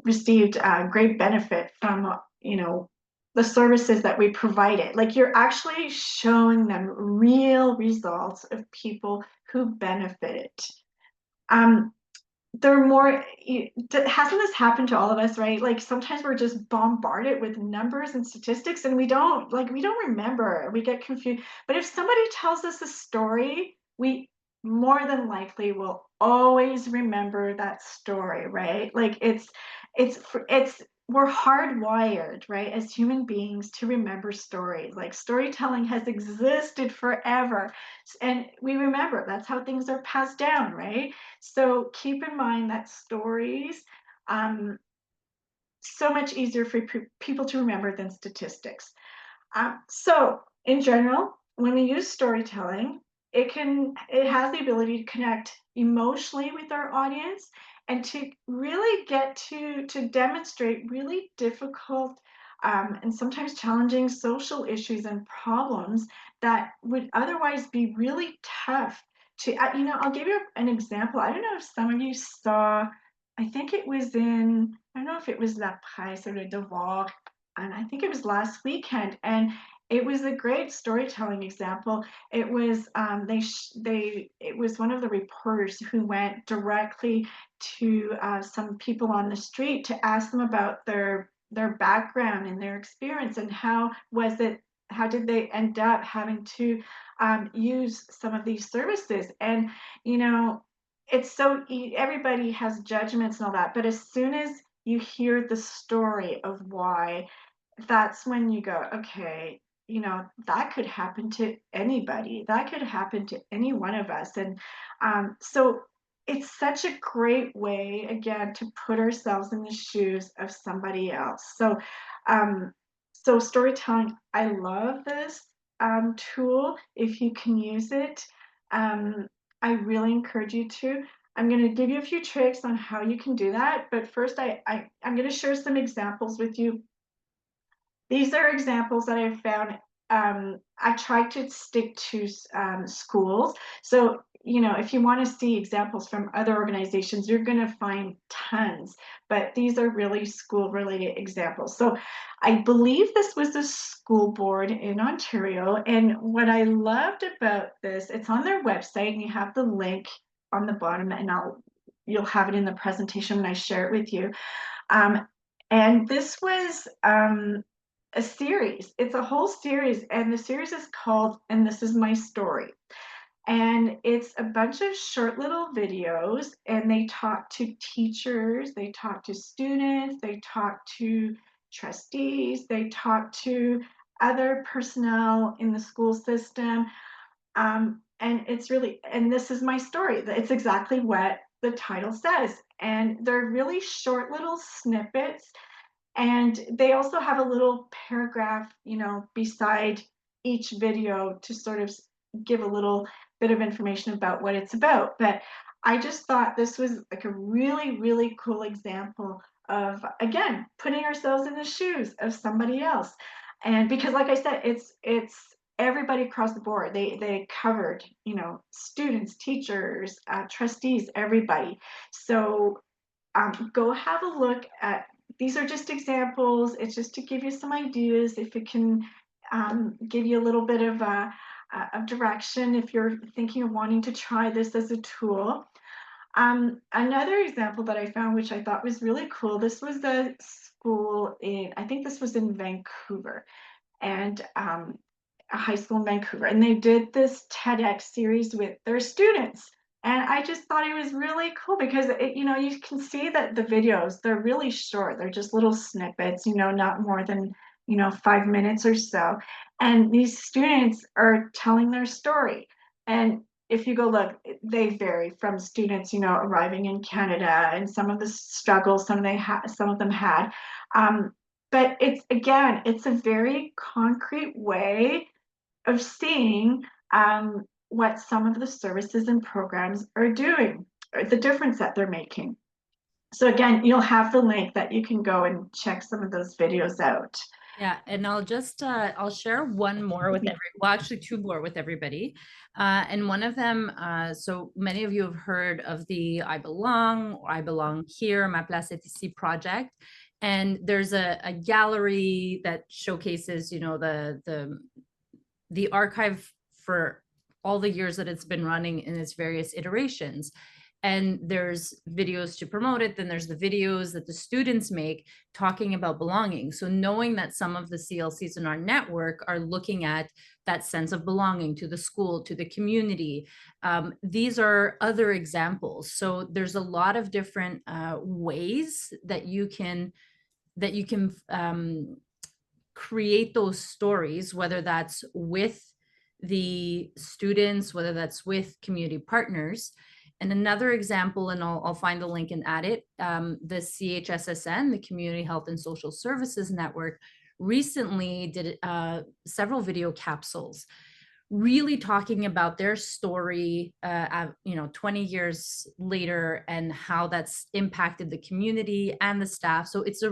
received great benefit from the services that we provided. Like, you're actually showing them real results of people who benefited. They're more, hasn't this happened to all of us, right? Like, sometimes we're just bombarded with numbers and statistics and we don't remember, we get confused. But if somebody tells us a story, we more than likely will always remember that story, right? Like, we're hardwired, right, as human beings to remember stories. Like, storytelling has existed forever, and we remember. That's how things are passed down, right? So keep in mind that stories, so much easier for people to remember than statistics. So in general, when we use storytelling, it has the ability to connect emotionally with our audience and to really get to demonstrate really difficult and sometimes challenging social issues and problems that would otherwise be really tough to, I'll give you an example. I don't know if some of you saw, I think it was I don't know if it was La Presse or Le Devoir, and I think it was last weekend, and it was a great storytelling example. It was it was one of the reporters who went directly to some people on the street to ask them about their background and their experience, and how did they end up having to use some of these services. And it's everybody has judgments and all that, but as soon as you hear the story of why, that's when you go, okay, that could happen to anybody. That could happen to any one of us. And so it's such a great way, again, to put ourselves in the shoes of somebody else. So storytelling, I love this tool. If you can use it, um, I really encourage you to. I'm going to give you a few tricks on how you can do that. But first, I'm going to share some examples with you. These are examples that I've found. I try to stick to schools. So, if you want to see examples from other organizations, you're going to find tons, but these are really school related examples. So I believe this was a school board in Ontario. And what I loved about this, it's on their website and you have the link on the bottom, and you'll have it in the presentation when I share it with you. And this was a series. It's a whole series, and the series is called "And This Is My Story." And it's a bunch of short little videos, and they talk to teachers, they talk to students, they talk to trustees, they talk to other personnel in the school system. And it's really, and this is my story. It's exactly what the title says. And they're really short little snippets, and they also have a little paragraph, beside each video to sort of give a little bit of information about what it's about. But I just thought this was like a really, really cool example of, again, putting ourselves in the shoes of somebody else. And because, like I said, it's everybody across the board. They covered, students, teachers, trustees, everybody. So go have a look at, these are just examples. It's just to give you some ideas, if it can give you a little bit of direction if you're thinking of wanting to try this as a tool. Another example that I found, which I thought was really cool, this was a school I think this was in Vancouver, and a high school in Vancouver, and they did this TEDx series with their students. And I just thought it was really cool because you can see that the videos, they're really short. They're just little snippets, not more than 5 minutes or so. And these students are telling their story. And if you go look, they vary from students, arriving in Canada, and some of the struggles some of them had. But it's a very concrete way of seeing what some of the services and programs are doing, or the difference that they're making. So again, you'll have the link that you can go and check some of those videos out. Yeah, and I'll share one more with actually two more with everybody. And one of them, so many of you have heard of the I Belong, or I Belong Here, Ma Place est ici project. And there's a gallery that showcases, the archive for all the years that it's been running in its various iterations. And there's videos to promote it. Then there's the videos that the students make talking about belonging. So knowing that some of the CLCs in our network are looking at that sense of belonging to the school, to the community. These are other examples. So there's a lot of different ways that you can create those stories, whether that's with the students, whether that's with community partners. And another example, and I'll find the link and add it, the CHSSN, the Community Health and Social Services Network, recently did several video capsules really talking about their story, 20 years later, and how that's impacted the community and the staff. So it's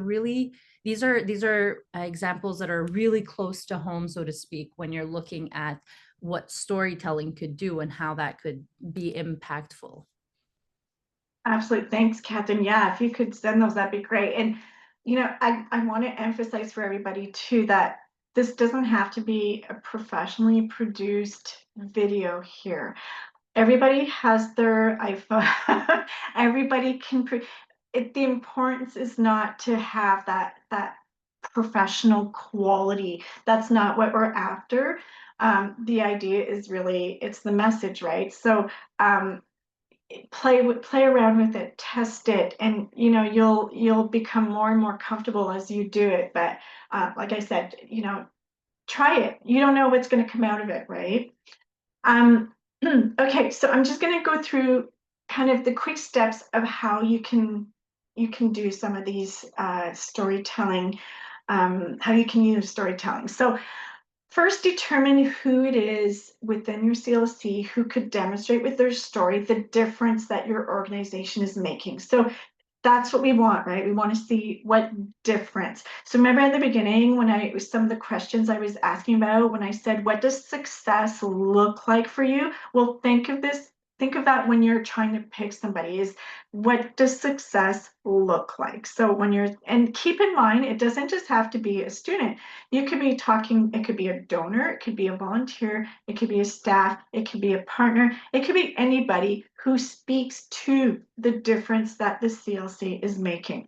these are examples that are really close to home, so to speak, when you're looking at what storytelling could do and how that could be impactful. Absolutely. Thanks, Catherine. Yeah, if you could send those, that'd be great. And, I want to emphasize for everybody too that this doesn't have to be a professionally produced video here. Everybody has their iPhone. Everybody can, the importance is not to have that professional quality. That's not what we're after. The idea is really, it's the message, right? So play around with it, test it, and you'll become more and more comfortable as you do it. But like I said, try it. You don't know what's going to come out of it, right? Okay, so I'm just going to go through kind of the quick steps of how you can do some of these storytelling, how you can use storytelling. So first, determine who it is within your CLC who could demonstrate with their story the difference that your organization is making. So that's what we want, right? We want to see what difference. So remember at the beginning when some of the questions I was asking about when I said, what does success look like for you? Well, think of that when you're trying to pick somebody, is what does success look like? So and keep in mind, it doesn't just have to be a student. You could be talking, it could be a donor, it could be a volunteer, it could be a staff, it could be a partner, it could be anybody who speaks to the difference that the CLC is making.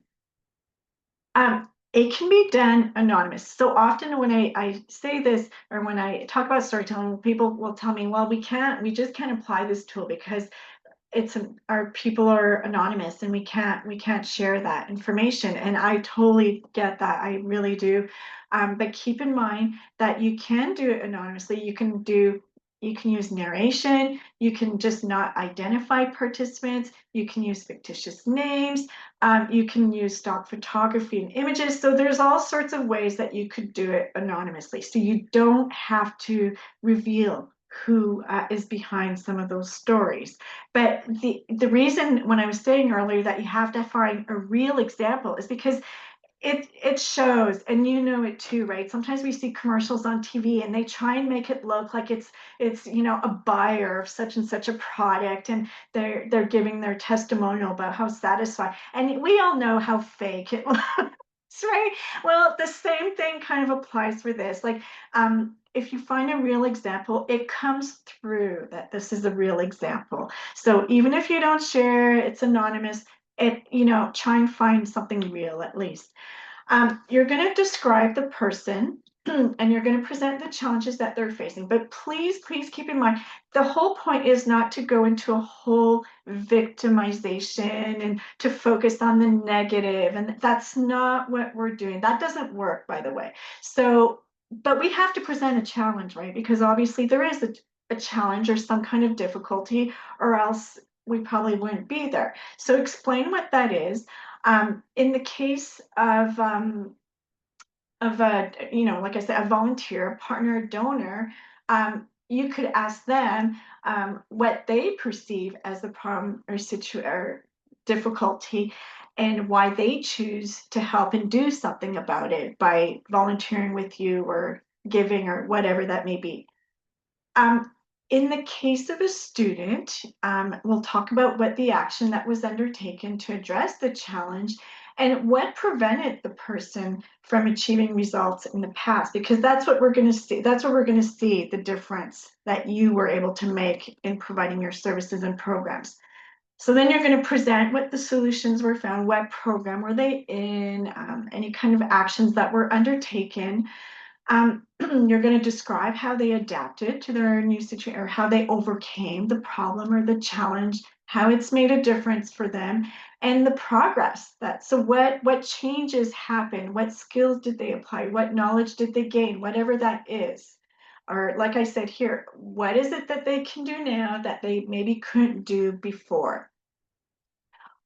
It can be done anonymous. So often when I say this, or when I talk about storytelling, people will tell me, well, we just can't apply this tool because our people are anonymous and we can't share that information. And I totally get that. I really do. But keep in mind that you can do it anonymously. You can use narration. You can just not identify participants. You can use fictitious names. You can use stock photography and images. So there's all sorts of ways that you could do it anonymously. So you don't have to reveal who is behind some of those stories. But the reason when I was saying earlier that you have to find a real example is because it shows, and you know it too, right? Sometimes we see commercials on TV and they try and make it look like it's a buyer of such and such a product, and they're giving their testimonial about how satisfied, and we all know how fake it looks, right? Well, the same thing kind of applies for this. Like, if you find a real example, it comes through that this is a real example. So even if you don't share, it's anonymous, try and find something real at least. You're going to describe the person and you're going to present the challenges that they're facing. But please, please keep in mind, the whole point is not to go into a whole victimization and to focus on the negative. And that's not what we're doing. That doesn't work, by the way. So, but we have to present a challenge, right? Because obviously there is a challenge or some kind of difficulty, or else we probably wouldn't be there. So explain what that is. In the case of like I said, a volunteer, a partner, a donor, you could ask them what they perceive as the problem or difficulty, and why they choose to help and do something about it by volunteering with you or giving or whatever that may be. In the case of a student, we'll talk about what the action that was undertaken to address the challenge and what prevented the person from achieving results in the past, because that's what we're going to see. That's what we're going to see, the difference that you were able to make in providing your services and programs. So then you're going to present what the solutions were found, what program were they in, any kind of actions that were undertaken. You're going to describe how they adapted to their new situation, or how they overcame the problem or the challenge, how it's made a difference for them, and the progress so what changes happened, what skills did they apply, what knowledge did they gain, whatever that is. Or like I said here, what is it that they can do now that they maybe couldn't do before?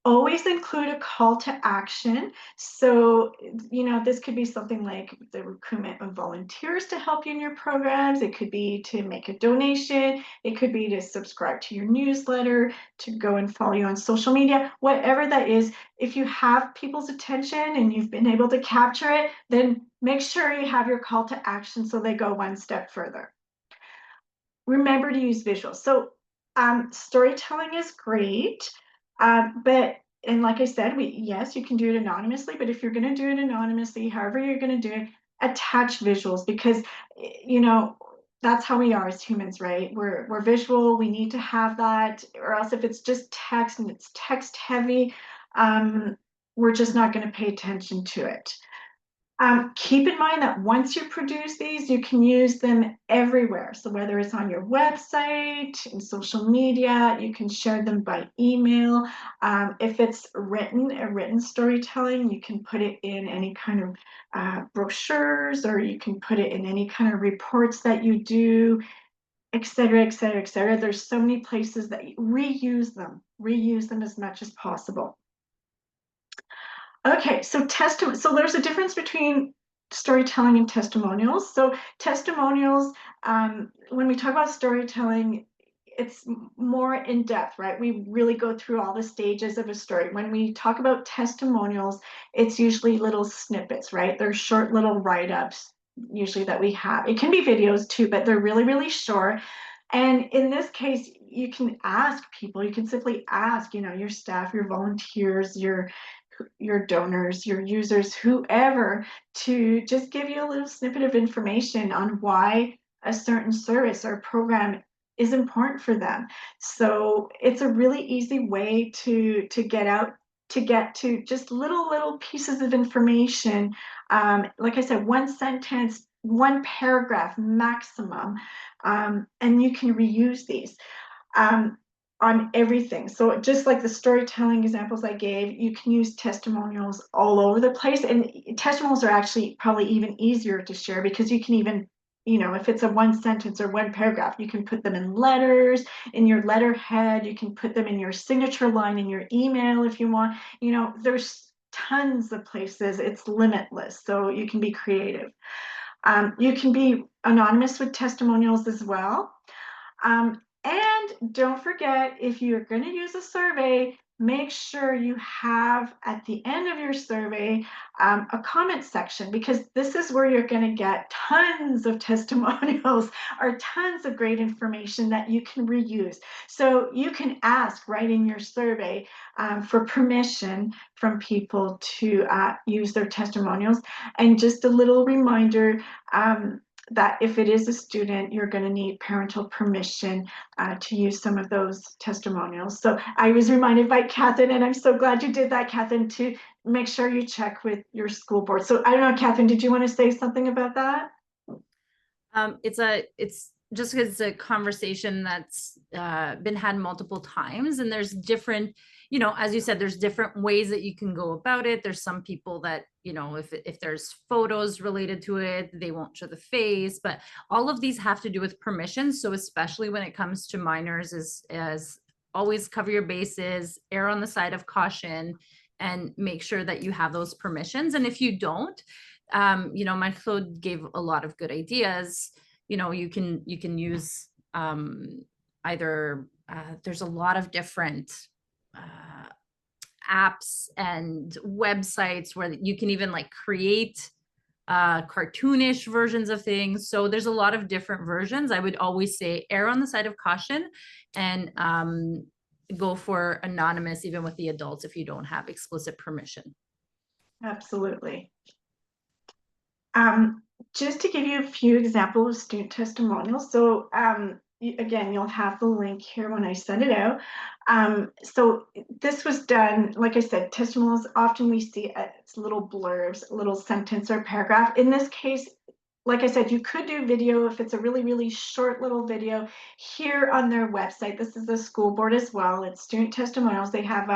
Always include a call to action. So, this could be something like the recruitment of volunteers to help you in your programs. It could be to make a donation. It could be to subscribe to your newsletter, to go and follow you on social media, whatever that is. If you have people's attention and you've been able to capture it, then make sure you have your call to action so they go one step further. Remember to use visuals. So storytelling is great, and like I said, yes, you can do it anonymously, but if you're going to do it anonymously, however you're going to do it, attach visuals, because that's how we are as humans, right? We're visual. We need to have that, or else if it's just text and it's text heavy, we're just not going to pay attention to it. Keep in mind that once you produce these, you can use them everywhere. So whether it's on your website, in social media, you can share them by email. If it's a written storytelling, you can put it in any kind of brochures, or you can put it in any kind of reports that you do. et cetera, et cetera, et cetera. There's so many places that you reuse them as much as possible. Okay, so so there's a difference between storytelling and testimonials. So testimonials, when we talk about storytelling, it's more in depth, right? We really go through all the stages of a story. When we talk about testimonials, it's usually little snippets, right? They're short little write-ups usually that we have. It can be videos too, but they're really, really short. And in this case, you can ask people, you can simply ask, your staff, your volunteers, your donors, your users, whoever, to just give you a little snippet of information on why a certain service or program is important for them. So it's a really easy way to get to just little pieces of information. Like I said, one sentence, one paragraph maximum, and you can reuse these. On everything. So just like the storytelling examples I gave, you can use testimonials all over the place. And testimonials are actually probably even easier to share because you can even, if it's a one sentence or one paragraph, you can put them in letters, in your letterhead, you can put them in your signature line in your email if you want. There's tons of places. It's limitless. So you can be creative. You can be anonymous with testimonials as well. And don't forget, if you're going to use a survey, make sure you have at the end of your survey a comment section, because this is where you're going to get tons of testimonials or tons of great information that you can reuse. So you can ask right in your survey for permission from people to use their testimonials. And just a little reminder, that if it is a student, you're going to need parental permission to use some of those testimonials. So I was reminded by Catherine, and I'm so glad you did that, Catherine, to make sure you check with your school board. So I don't know, Catherine, did you want to say something about that? It's just because it's a conversation that's been had multiple times, and there's different, as you said, there's different ways that you can go about it. There's some people that, if there's photos related to it, they won't show the face, but all of these have to do with permission. So especially when it comes to minors, as always cover your bases, err on the side of caution, and make sure that you have those permissions. And if you don't, Claude gave a lot of good ideas. You can use either there's a lot of different apps and websites where you can even create cartoonish versions of things. So there's a lot of different versions. I would always say err on the side of caution and go for anonymous, even with the adults, if you don't have explicit permission. Absolutely. Just to give you a few examples of student testimonials. So again, you'll have the link here when I send it out. So this was done, like I said, testimonials, often we see it's little blurbs, a little sentence or paragraph. In this case, like I said, you could do video if it's a really, really short little video. Here on their website, this is the school board as well, it's student testimonials. They have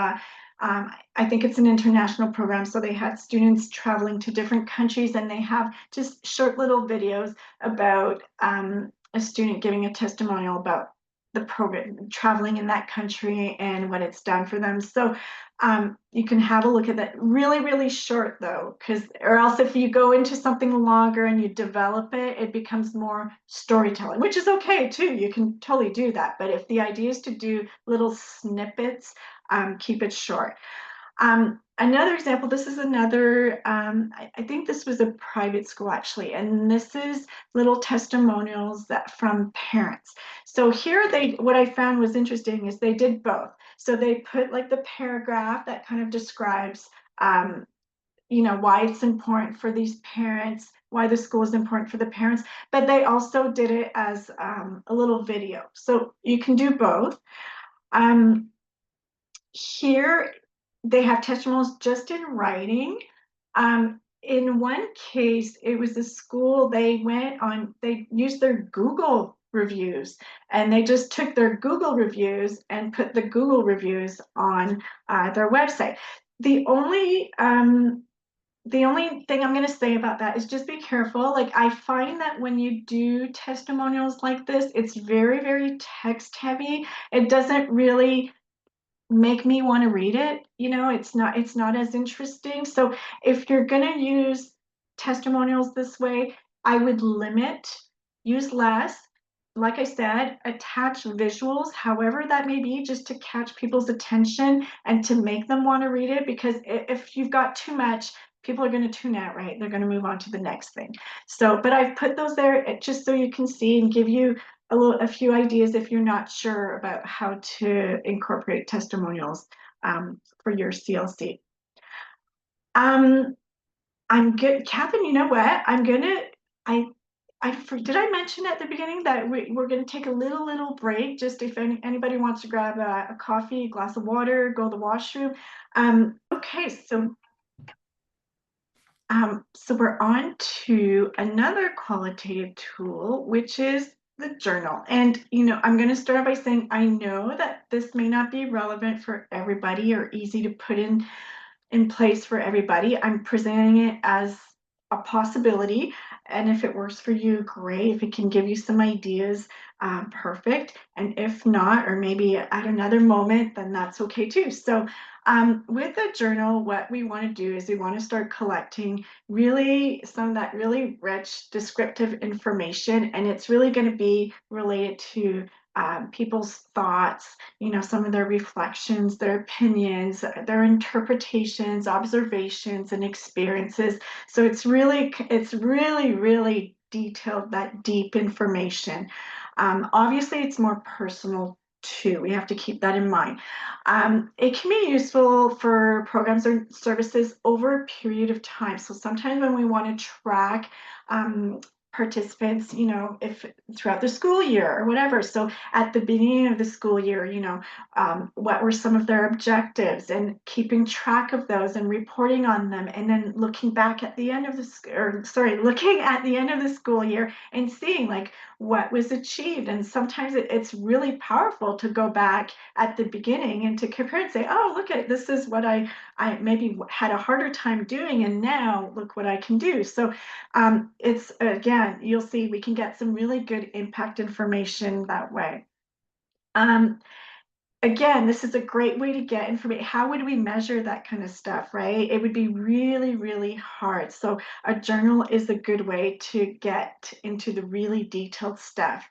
I think it's an international program, so they had students traveling to different countries, and they have just short little videos about a student giving a testimonial about the program, traveling in that country and what it's done for them. So you can have a look at that. Really, really short though, or else if you go into something longer and you develop it, it becomes more storytelling, which is okay too. You can totally do that. But if the idea is to do little snippets, keep it short. Another example, this is another, I think this was a private school actually, and this is little testimonials from parents. So here what I found was interesting is they did both. So they put the paragraph that kind of describes, why it's important for these parents, why the school is important for the parents, but they also did it as a little video. So you can do both. Here, they have testimonials just in writing. In one case, it was a school, they used their Google reviews, and they just took their Google reviews and put the Google reviews on their website. The only the only thing I'm going to say about that is just be careful. Like, I find that when you do testimonials like this, it's very, very text heavy. It doesn't really make me want to read it. It's not as interesting. So if you're going to use testimonials this way, I would use less. Like I said, attach visuals, however that may be, just to catch people's attention and to make them want to read it. Because if you've got too much, people are going to tune out, right? They're going to move on to the next thing. So, but I've put those there just so you can see and give you a few ideas if you're not sure about how to incorporate testimonials for your CLC. I'm good, Catherine. You know what? Did I mention at the beginning that we're going to take a little break, just if anybody wants to grab a coffee, a glass of water, go to the washroom. Okay, so we're on to another qualitative tool, which is the journal. And, I'm going to start by saying I know that this may not be relevant for everybody or easy to put in place for everybody. I'm presenting it as a possibility. And if it works for you, great. If it can give you some ideas, perfect. And if not, or maybe at another moment, then that's okay too. So with a journal, what we want to do is we want to start collecting really some of that really rich descriptive information. And it's really going to be related to people's thoughts, some of their reflections, their opinions, their interpretations, observations, and experiences. So it's really, really detailed, that deep information. Obviously, it's more personal too. We have to keep that in mind. It can be useful for programs or services over a period of time. So sometimes when we want to track participants, if throughout the school year or whatever. So at the beginning of the school year, what were some of their objectives, and keeping track of those and reporting on them, and then looking back at the end of looking at the end of the school year and seeing like what was achieved. And sometimes it's really powerful to go back at the beginning and to compare and say, oh, look at this is what I maybe had a harder time doing, and now look what I can do. So it's, again, you'll see we can get some really good impact information that way. Again, this is a great way to get information. How would we measure that kind of stuff, right? It would be really, really hard. So a journal is a good way to get into the really detailed stuff.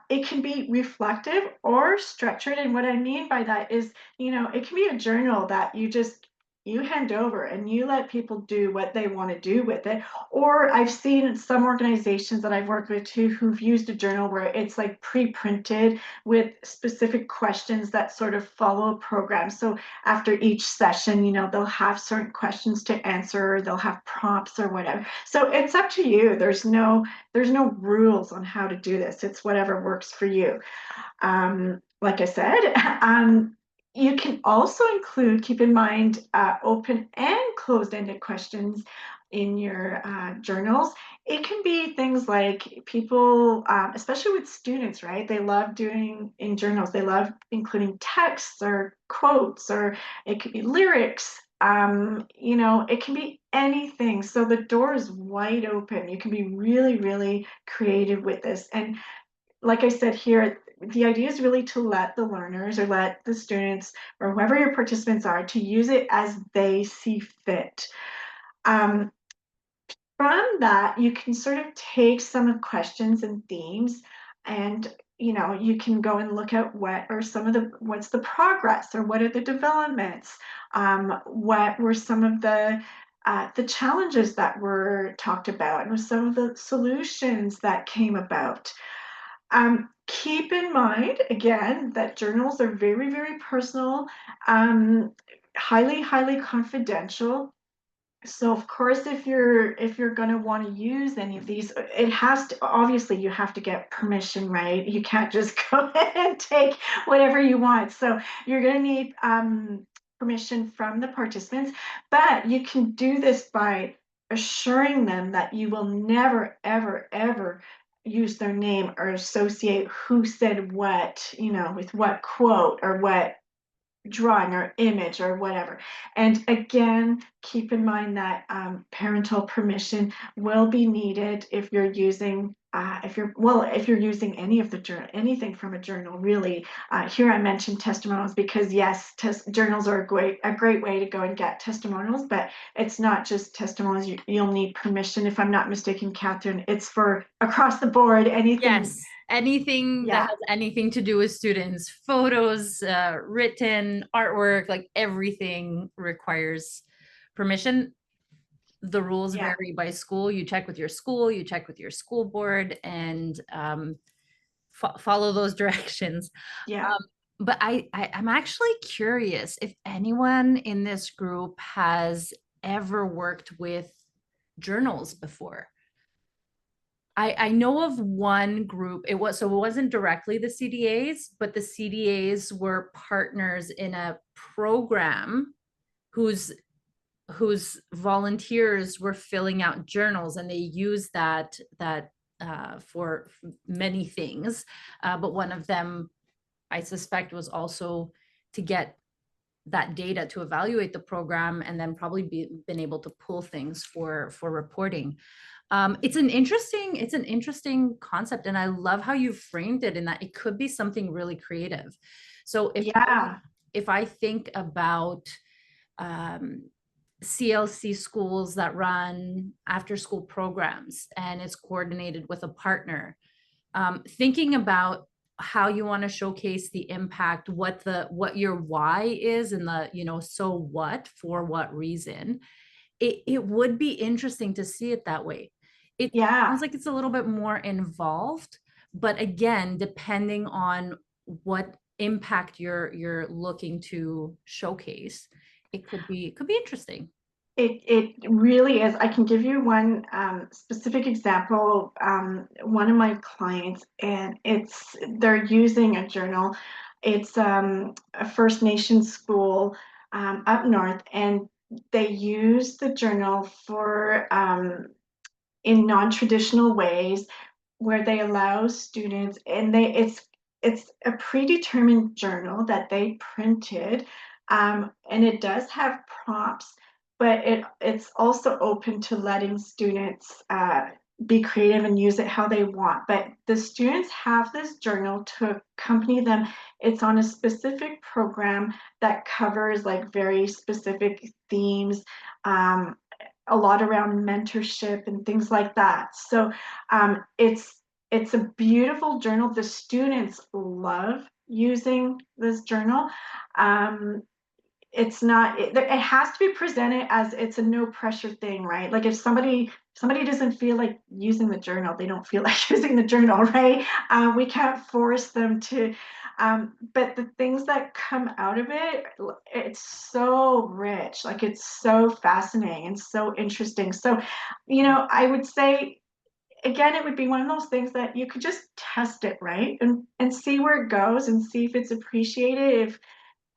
It can be reflective or structured. And what I mean by that is, it can be a journal that you hand over and you let people do what they want to do with it. Or I've seen some organizations that I've worked with too who've used a journal where it's like pre-printed with specific questions that sort of follow a program. So after each session, they'll have certain questions to answer, or they'll have prompts or whatever. So it's up to you. There's no rules on how to do this. It's whatever works for you. Like I said, you can also include, keep in mind, open and closed-ended questions in your journals. It can be things like people, especially with students, right? They love doing in journals, they love including texts or quotes, or it could be lyrics. It can be anything. So the door is wide open. You can be really, really creative with this. And like I said here, the idea is really to let the learners or let the students or whoever your participants are to use it as they see fit. From that, you can sort of take some of questions and themes, and you can go and look at what's the progress, or what are the developments, what were some of the challenges that were talked about, and some of the solutions that came about. Keep in mind, again, that journals are very, very personal, highly, highly confidential. So of course, if you're going to want to use any of these, it has to, obviously you have to get permission, right? You can't just go ahead and take whatever you want. So you're going to need permission from the participants, but you can do this by assuring them that you will never, ever, ever use their name or associate who said what, with what quote or what drawing or image or whatever. And again, keep in mind that parental permission will be needed if you're using if you're using any of the journal, anything from a journal, really. Here I mentioned testimonials because yes, journals are a great way to go and get testimonials, but it's not just testimonials. You'll need permission, if I'm not mistaken, Catherine. It's for across the board, anything. Yes, anything that has anything to do with students, photos, written, artwork, like everything requires permission. The rules vary by school. You check with your school, you check with your school board, and follow those directions. Yeah. But I'm actually curious if anyone in this group has ever worked with journals before. I know of one group. It wasn't directly the CDAs, but the CDAs were partners in a program whose volunteers were filling out journals, and they used that for many things. But one of them, I suspect, was also to get that data to evaluate the program and then probably been able to pull things for reporting. It's an interesting concept, and I love how you framed it in that it could be something really creative. So if I think about CLC schools that run after school programs and it's coordinated with a partner, thinking about how you want to showcase the impact, what your why is, and the so what, for what reason, it would be interesting to see it that way. It sounds like it's a little bit more involved, but again, depending on what impact you're looking to showcase, it could be interesting. It really is. I can give you one specific example. One of my clients, and they're using a journal. It's a First Nations school up north, and they use the journal for in non-traditional ways, where they allow students, and it's a predetermined journal that they printed, and it does have prompts, but it's also open to letting students be creative and use it how they want. But the students have this journal to accompany them. It's on a specific program that covers like very specific themes, a lot around mentorship and things like that. So it's a beautiful journal. The students love using this journal. It's not, it has to be presented as it's a no pressure thing, right? Like if somebody doesn't feel like using the journal, they don't feel like using the journal, right? We can't force them to, but the things that come out of it, it's so rich, like it's so fascinating and so interesting. So, I would say, again, it would be one of those things that you could just test it, right? And see where it goes and see if it's appreciated.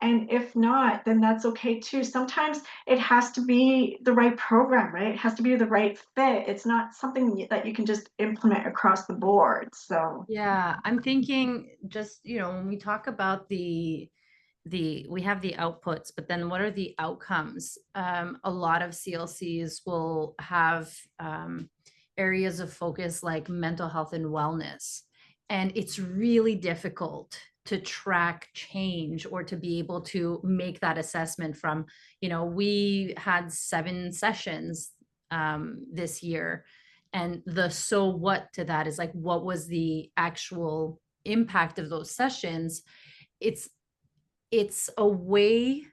And if not, then that's okay too. Sometimes it has to be the right program, right? It has to be the right fit. It's not something that you can just implement across the board. So yeah, I'm thinking just, when we talk about we have the outputs, but then what are the outcomes? A lot of CLCs will have areas of focus like mental health and wellness. And it's really difficult to track change or to be able to make that assessment from, we had 7 sessions this year. And the so what to that is like, what was the actual impact of those sessions? It's a way,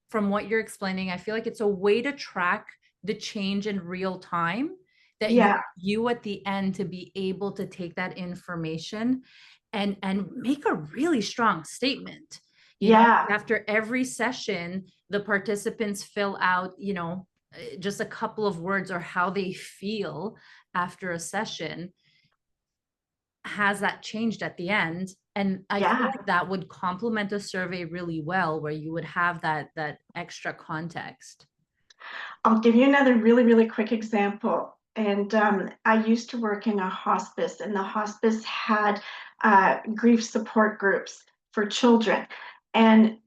from what you're explaining, I feel like it's a way to track the change in real time, that you at the end to be able to take that information and make a really strong statement. After every session, the participants fill out, just a couple of words or how they feel after a session. Has that changed at the end? And I feel like that would complement a survey really well, where you would have that extra context. I'll give you another really, really quick example. And I used to work in a hospice, and the hospice had grief support groups for children. And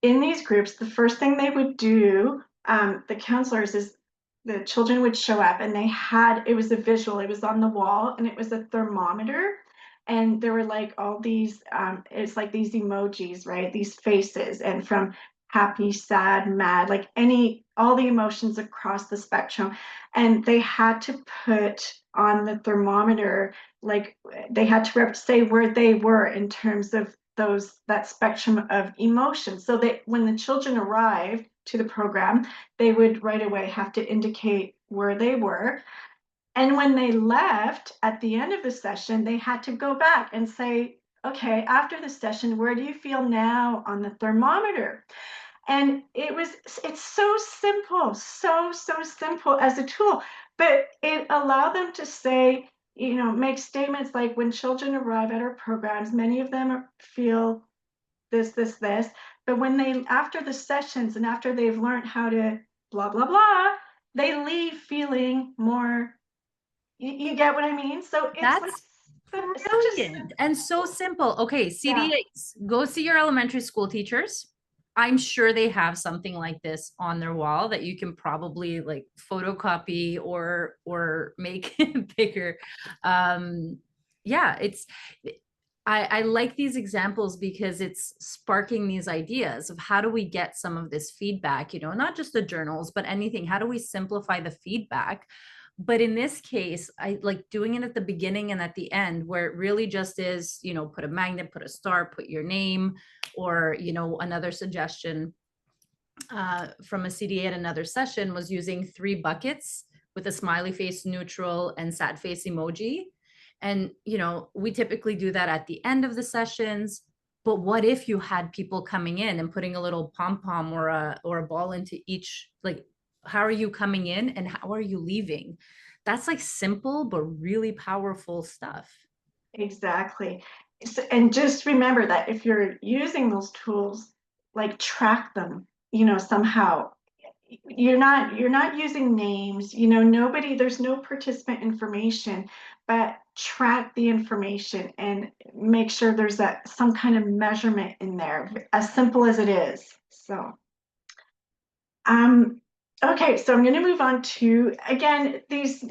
in these groups, the first thing they would do the counselors is the children would show up and it was a visual, it was on the wall and it was a thermometer. And there were like all these, it's like these emojis, right? These faces, and from happy, sad, mad, like all the emotions across the spectrum. And they had to put on the thermometer, like they had to say where they were in terms of that spectrum of emotions. So when the children arrived to the program, they would right away have to indicate where they were. And when they left at the end of the session, they had to go back and say, okay, after the session, where do you feel now on the thermometer? And it's so simple, so simple as a tool, but it allowed them to say, make statements like, when children arrive at our programs, many of them feel this, but after the sessions and after they've learned how to blah, blah, blah, they leave feeling more, you get what I mean? So it's like That's such a brilliant and so simple. Okay, CDAs, go see your elementary school teachers. I'm sure they have something like this on their wall that you can probably like photocopy or make bigger. Yeah, I like these examples because it's sparking these ideas of how do we get some of this feedback, not just the journals, but anything. How do we simplify the feedback? But in this case, I like doing it at the beginning and at the end, where it really just is, put a magnet, put a star, put your name, or, another suggestion from a CDA at another session was using 3 buckets with a smiley face, neutral, and sad face emoji. And, we typically do that at the end of the sessions. But what if you had people coming in and putting a little pom-pom or a ball into each, like, how are you coming in and how are you leaving? That's like simple, but really powerful stuff. Exactly. And just remember that if you're using those tools, like track them, somehow. You're not using names, there's no participant information, but track the information and make sure there's some kind of measurement in there, as simple as it is. So okay, so I'm going to move on to, again, these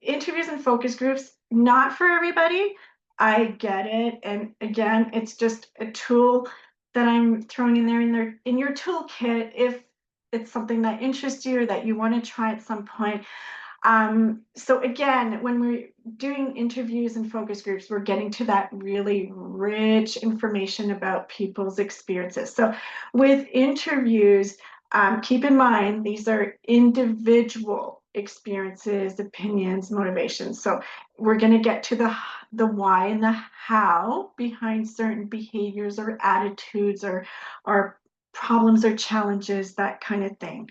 interviews and focus groups, not for everybody. I get it. And again, it's just a tool that I'm throwing in there in your toolkit if it's something that interests you or that you want to try at some point. So again, when we're doing interviews and focus groups, we're getting to that really rich information about people's experiences. So with interviews, keep in mind, these are individual experiences, opinions, motivations. So we're going to get to the why and the how behind certain behaviors or attitudes or problems or challenges, that kind of thing.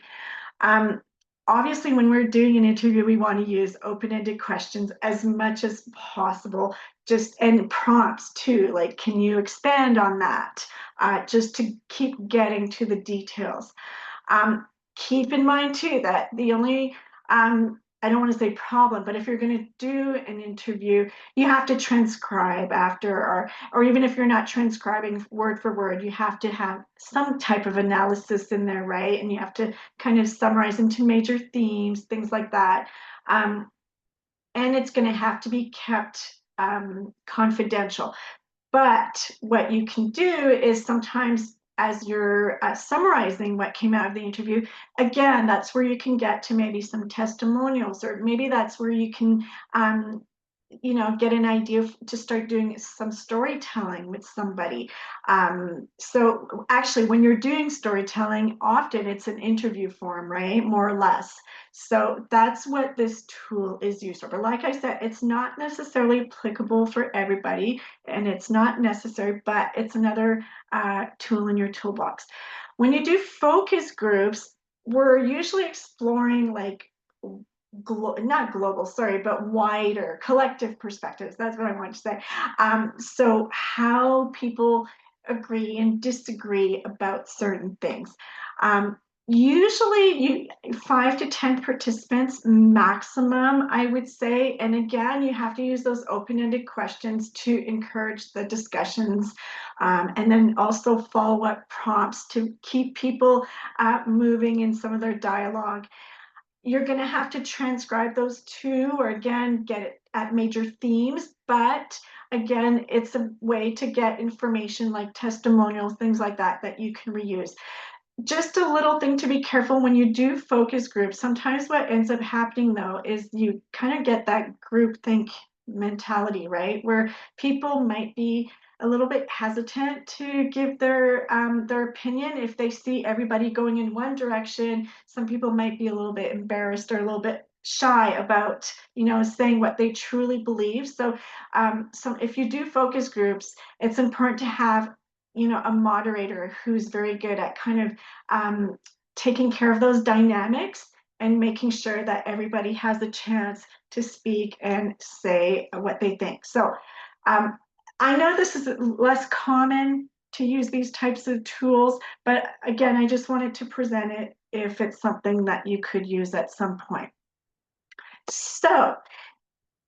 Obviously, when we're doing an interview, we want to use open-ended questions as much as possible, and prompts too, like, can you expand on that? Just to keep getting to the details. Keep in mind too that the only, I don't want to say problem, but if you're going to do an interview, you have to transcribe after, or even if you're not transcribing word for word, you have to have some type of analysis in there, right? And you have to kind of summarize into major themes, things like that. And it's going to have to be kept confidential. But what you can do is sometimes, as you're summarizing what came out of the interview, again, that's where you can get to maybe some testimonials, or maybe that's where you can get an idea to start doing some storytelling with somebody. So actually, when you're doing storytelling, often it's an interview form, right? More or less. So that's what this tool is used for. But like I said, it's not necessarily applicable for everybody, and it's not necessary, but it's another tool in your toolbox. When you do focus groups, we're usually exploring like not global, sorry, but wider collective perspectives. That's what I want to say. So how people agree and disagree about certain things. Usually 5 to 10 participants maximum, I would say. And again, you have to use those open-ended questions to encourage the discussions, and then also follow-up prompts to keep people moving in some of their dialogue. You're going to have to transcribe those too, or again, get it at major themes. But again, it's a way to get information like testimonials, things like that, that you can reuse. Just a little thing to be careful when you do focus groups. Sometimes what ends up happening though is you kind of get that group think mentality, right? Where people might be a little bit hesitant to give their opinion if they see everybody going in one direction. Some people might be a little bit embarrassed or a little bit shy about, you know, saying what they truly believe. So if you do focus groups, it's important to have, you know, a moderator who's very good at kind of taking care of those dynamics and making sure that everybody has a chance to speak and say what they think. So I know this is less common to use these types of tools, but again, I just wanted to present it if it's something that you could use at some point. So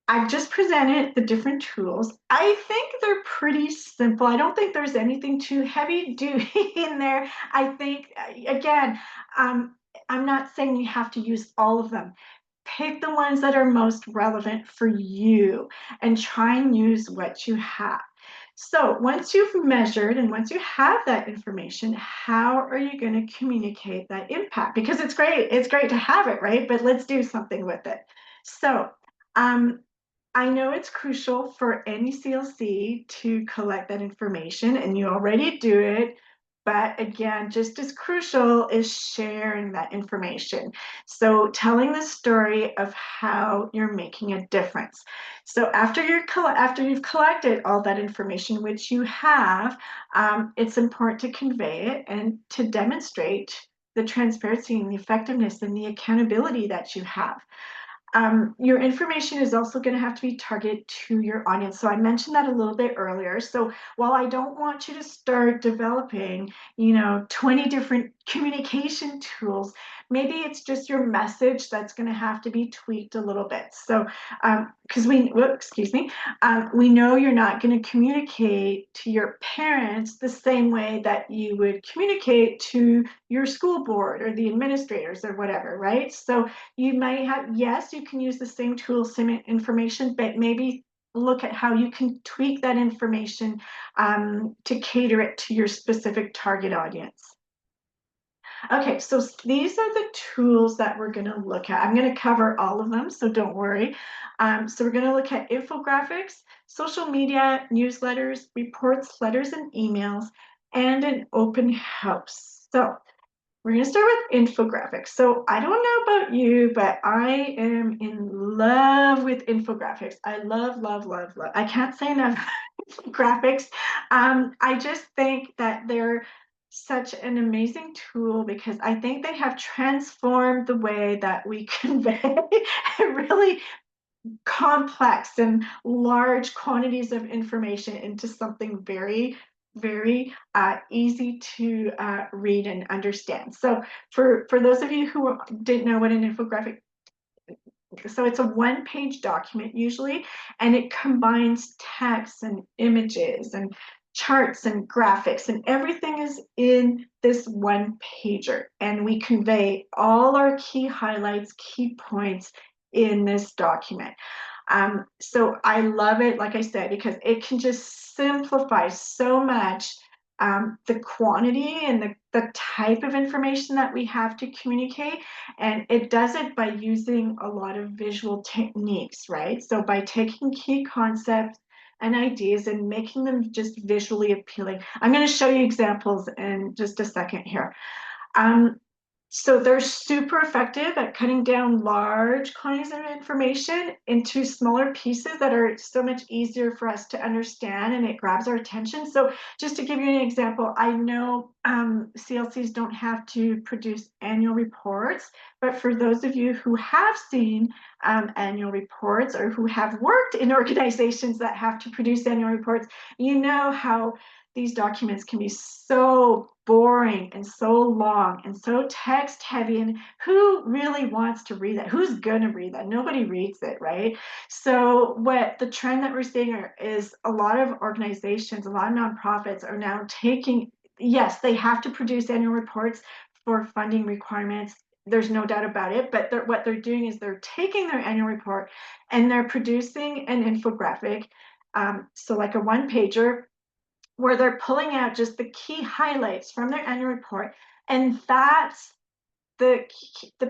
I've just presented the different tools. I think they're pretty simple. I don't think there's anything too heavy duty in there. I think, again, I'm not saying you have to use all of them. Pick the ones that are most relevant for you and try and use what you have. So once you've measured and once you have that information, how are you going to communicate that impact? Because it's great to have it, right? But let's do something with it. So I know it's crucial for any CLC to collect that information, and you already do it. But again, just as crucial is sharing that information. So telling the story of how you're making a difference. So after you've collected all that information, which you have, it's important to convey it and to demonstrate the transparency and the effectiveness and the accountability that you have. Your information is also going to have to be targeted to your audience. So I mentioned that a little bit earlier. So while I don't want you to start developing, 20 different communication tools, maybe it's just your message that's going to have to be tweaked a little bit. So because we know you're not going to communicate to your parents the same way that you would communicate to your school board or the administrators or whatever, right? So you might have, yes, you can use the same tools, same information, but maybe look at how you can tweak that information to cater it to your specific target audience. Okay, so these are the tools that we're going to look at. I'm going to cover all of them, so don't worry. So we're going to look at infographics, social media, newsletters, reports, letters, and emails, and an open house. So we're going to start with infographics. So I don't know about you, but I am in love with infographics. I love. I can't say enough graphics. I just think that they're such an amazing tool because I think they have transformed the way that we convey really complex and large quantities of information into something very easy to read and understand. So for those of you who didn't know what an infographic, so it's a one-page document usually, and it combines text and images and charts and graphics, and everything is in this one pager, and we convey all our key highlights, key points in this document. So I love it, like I said, because it can just simplify so much the quantity and the type of information that we have to communicate. And it does it by using a lot of visual techniques, right? So by taking key concepts and ideas and making them just visually appealing. I'm going to show you examples in just a second here. So they're super effective at cutting down large quantities of information into smaller pieces that are so much easier for us to understand, and it grabs our attention. So just to give you an example, I know CLCs don't have to produce annual reports, but for those of you who have seen annual reports or who have worked in organizations that have to produce annual reports, you know how these documents can be so boring and so long and so text heavy, and who really wants to read that? Who's gonna read that? Nobody reads it, right? So what the trend that we're seeing is a lot of organizations, a lot of nonprofits are now taking, yes, they have to produce annual reports for funding requirements. There's no doubt about it, but what they're doing is they're taking their annual report and they're producing an infographic, so like a one-pager, where they're pulling out just the key highlights from their annual report, and that's the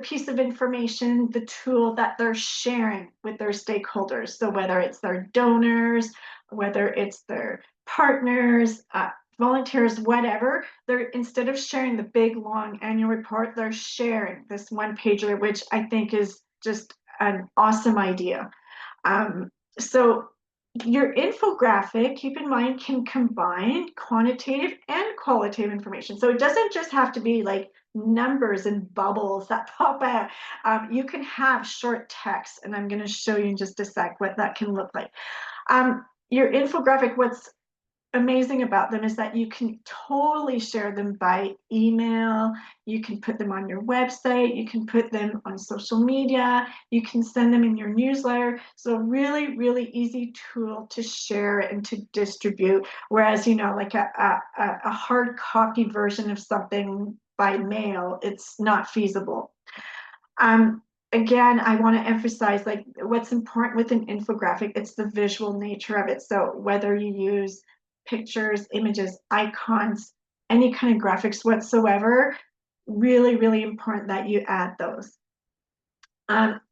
piece of information, the tool that they're sharing with their stakeholders. So whether it's their donors, whether it's their partners, volunteers, whatever, they're, instead of sharing the big long annual report, they're sharing this one pager, which I think is just an awesome idea. So your infographic, keep in mind, can combine quantitative and qualitative information. So it doesn't just have to be like numbers and bubbles that pop out. You can have short text, and I'm going to show you in just a sec what that can look like. Your infographic, what's amazing about them is that you can totally share them by email. You can put them on your website. You can put them on social media. You can send them in your newsletter. So really, really easy tool to share and to distribute. Whereas, you know, like a hard copy version of something by mail, it's not feasible. Again, I want to emphasize, like, what's important with an infographic, it's the visual nature of it. So whether you use pictures, images, icons, any kind of graphics whatsoever, really, really important that you add those.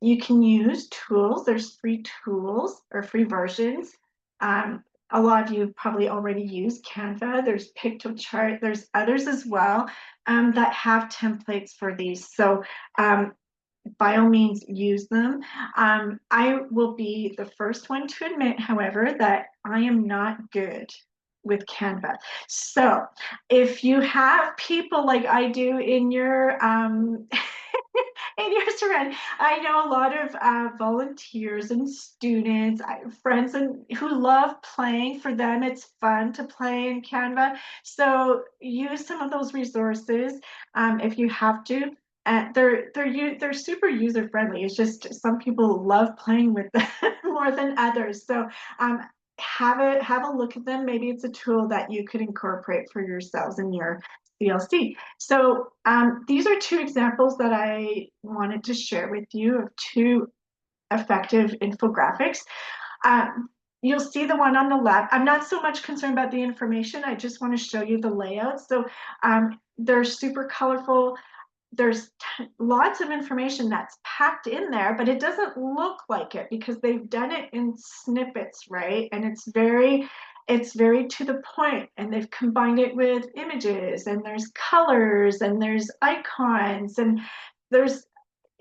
You can use tools. There's free tools or free versions. A lot of you probably already use Canva. There's Pictochart. There's others as well that have templates for these. So by all means, use them. I will be the first one to admit, however, that I am not good with Canva. So if you have people like I do in your in your surround, I know a lot of volunteers and students, friends, and who love playing. For them, it's fun to play in Canva. So use some of those resources if you have to. They're super user friendly. It's just some people love playing with them more than others. So have a look at them. Maybe it's a tool that you could incorporate for yourselves in your CLC. So these are two examples that I wanted to share with you of two effective infographics. You'll see the one on the left. I'm not so much concerned about the information. I just want to show you the layout. So they're super colorful. There's lots of information that's packed in there, but it doesn't look like it because they've done it in snippets, right? And it's very to the point, and they've combined it with images, and there's colors, and there's icons, and there's,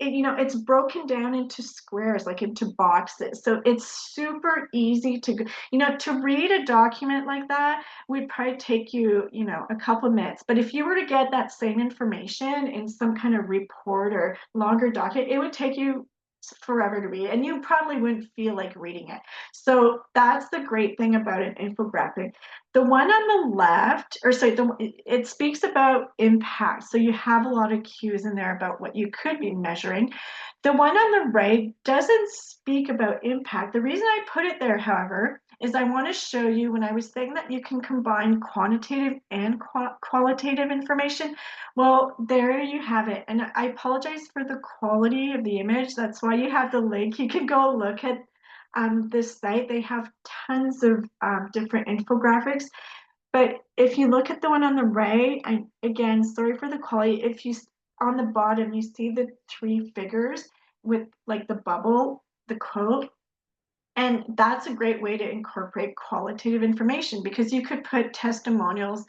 you know, it's broken down into squares, like into boxes. So it's super easy to, you know, to read a document like that would probably take you, you know, a couple of minutes. But if you were to get that same information in some kind of report or longer document, it would take you forever to read, and you probably wouldn't feel like reading it. So that's the great thing about an infographic. The one on the left, or sorry, it speaks about impact. So you have a lot of cues in there about what you could be measuring. The one on the right doesn't speak about impact. The reason I put it there, however, is I want to show you, when I was saying that you can combine quantitative and qualitative information, well, there you have it. And I apologize for the quality of the image. That's why you have the link. You can go look at this site. They have tons of different infographics. But if you look at the one on the right, again, sorry for the quality. If you, on the bottom, you see the three figures with like the bubble, the quote. And that's a great way to incorporate qualitative information, because you could put testimonials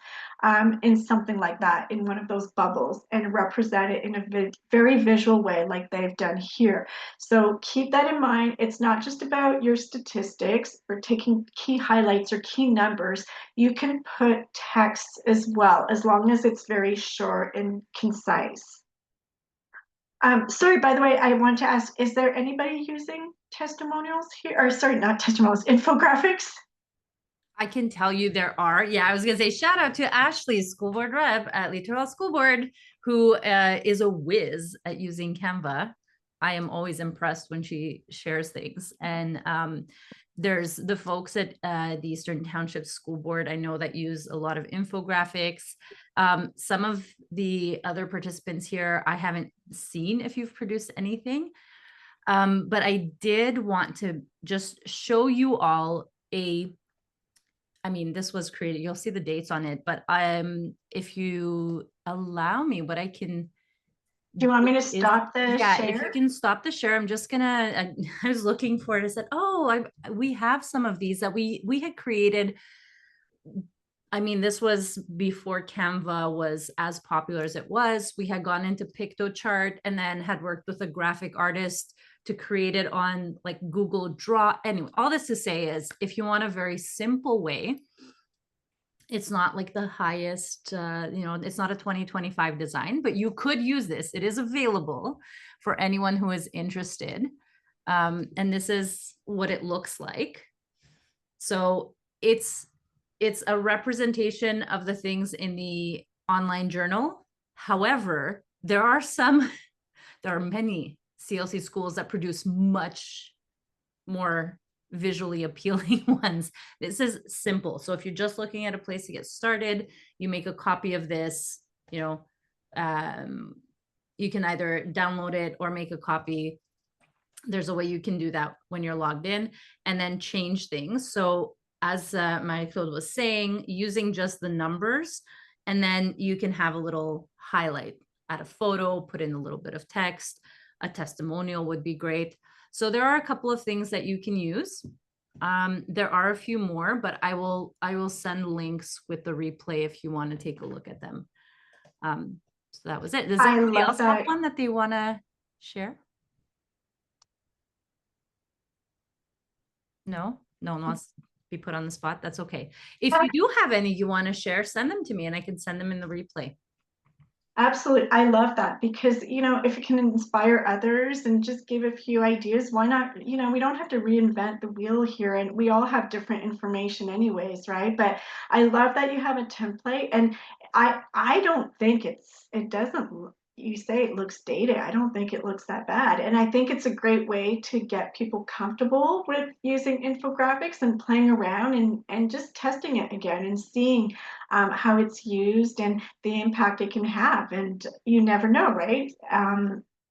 in something like that, in one of those bubbles, and represent it in a very visual way like they've done here. So keep that in mind. It's not just about your statistics or taking key highlights or key numbers. You can put text as well, as long as it's very short and concise. Sorry, by the way, I want to ask, is there anybody using testimonials here? Or sorry, not testimonials, infographics? I can tell you there are. Yeah, I was going to say shout out to Ashley, school board rep at Littoral School Board, who is a whiz at using Canva. I am always impressed when she shares things. And there's the folks at the Eastern Township School Board, I know, that use a lot of infographics. Some of the other participants here, I haven't seen if you've produced anything. But I did want to just show you all I mean, this was created, you'll see the dates on it, but if you allow me, what I can Do you want me to is, stop the yeah, if you share? can stop the share, I'm just gonna, I was looking for it. I said, oh, we have some of these that we had created. I mean, this was before Canva was as popular as it was. We had gone into PictoChart and then had worked with a graphic artist to create it on like Google Draw. Anyway, all this to say is if you want a very simple way, it's not like the highest, it's not a 2025 design, but you could use this. It is available for anyone who is interested. And this is what it looks like. So it's a representation of the things in the online journal. However, there are many CLC schools that produce much more visually appealing ones. This is simple. So if you're just looking at a place to get started, you make a copy of this, you can either download it or make a copy. There's a way you can do that when you're logged in and then change things. So as Marie-Claude was saying, using just the numbers, and then you can have a little highlight, add a photo, put in a little bit of text, a testimonial would be great. So there are a couple of things that you can use. There are a few more, but I will send links with the replay if you want to take a look at them. So that was it. Does I anybody love else have that. one that they want to share? No one wants to be put on the spot. That's okay. If you do have any you want to share, send them to me and I can send them in the replay. Absolutely. I love that because, if it can inspire others and just give a few ideas, why not? We don't have to reinvent the wheel here, and we all have different information anyways, right? But I love that you have a template, and I don't think it doesn't, you say it looks dated. I don't think it looks that bad. And I think it's a great way to get people comfortable with using infographics and playing around and just testing it again and seeing how it's used and the impact it can have. And you never know, right?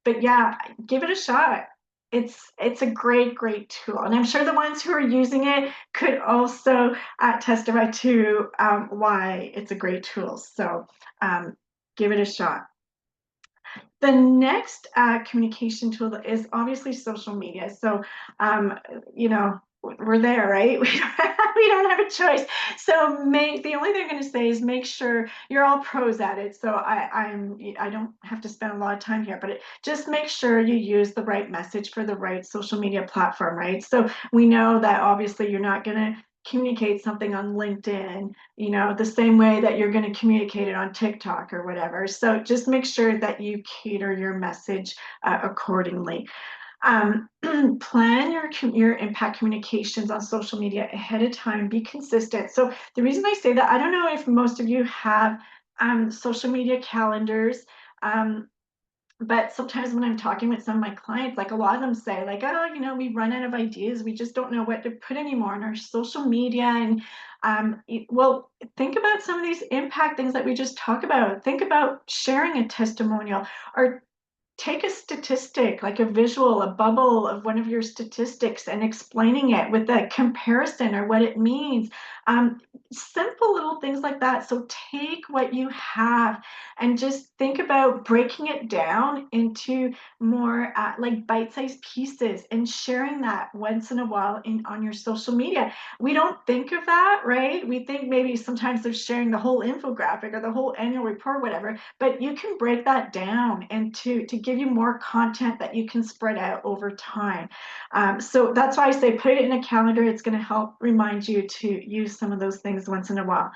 But yeah, give it a shot. It's a great tool, and I'm sure the ones who are using it could also testify to why it's a great tool. So give it a shot. The next communication tool is obviously social media. So, we're there, right? We don't have a choice. So the only thing I'm going to say is make sure you're all pros at it. So I don't have to spend a lot of time here, but just make sure you use the right message for the right social media platform, right? So we know that obviously you're not going to communicate something on LinkedIn, the same way that you're going to communicate it on TikTok or whatever. So just make sure that you cater your message accordingly. Plan your impact communications on social media ahead of time. Be consistent. So the reason I say that, I don't know if most of you have social media calendars. But sometimes when I'm talking with some of my clients, like a lot of them say like, oh, we run out of ideas. We just don't know what to put anymore on our social media. And well, think about some of these impact things that we just talked about. Think about sharing a testimonial, or take a statistic, like a visual, a bubble of one of your statistics, and explaining it with a comparison or what it means. Simple little things like that. So take what you have and just think about breaking it down into more like bite-sized pieces and sharing that once in a while on your social media. We don't think of that, right? We think maybe sometimes they're sharing the whole infographic or the whole annual report, whatever, but you can break that down and to give you more content that you can spread out over time. So that's why I say put it in a calendar. It's going to help remind you to use some of those things once in a while.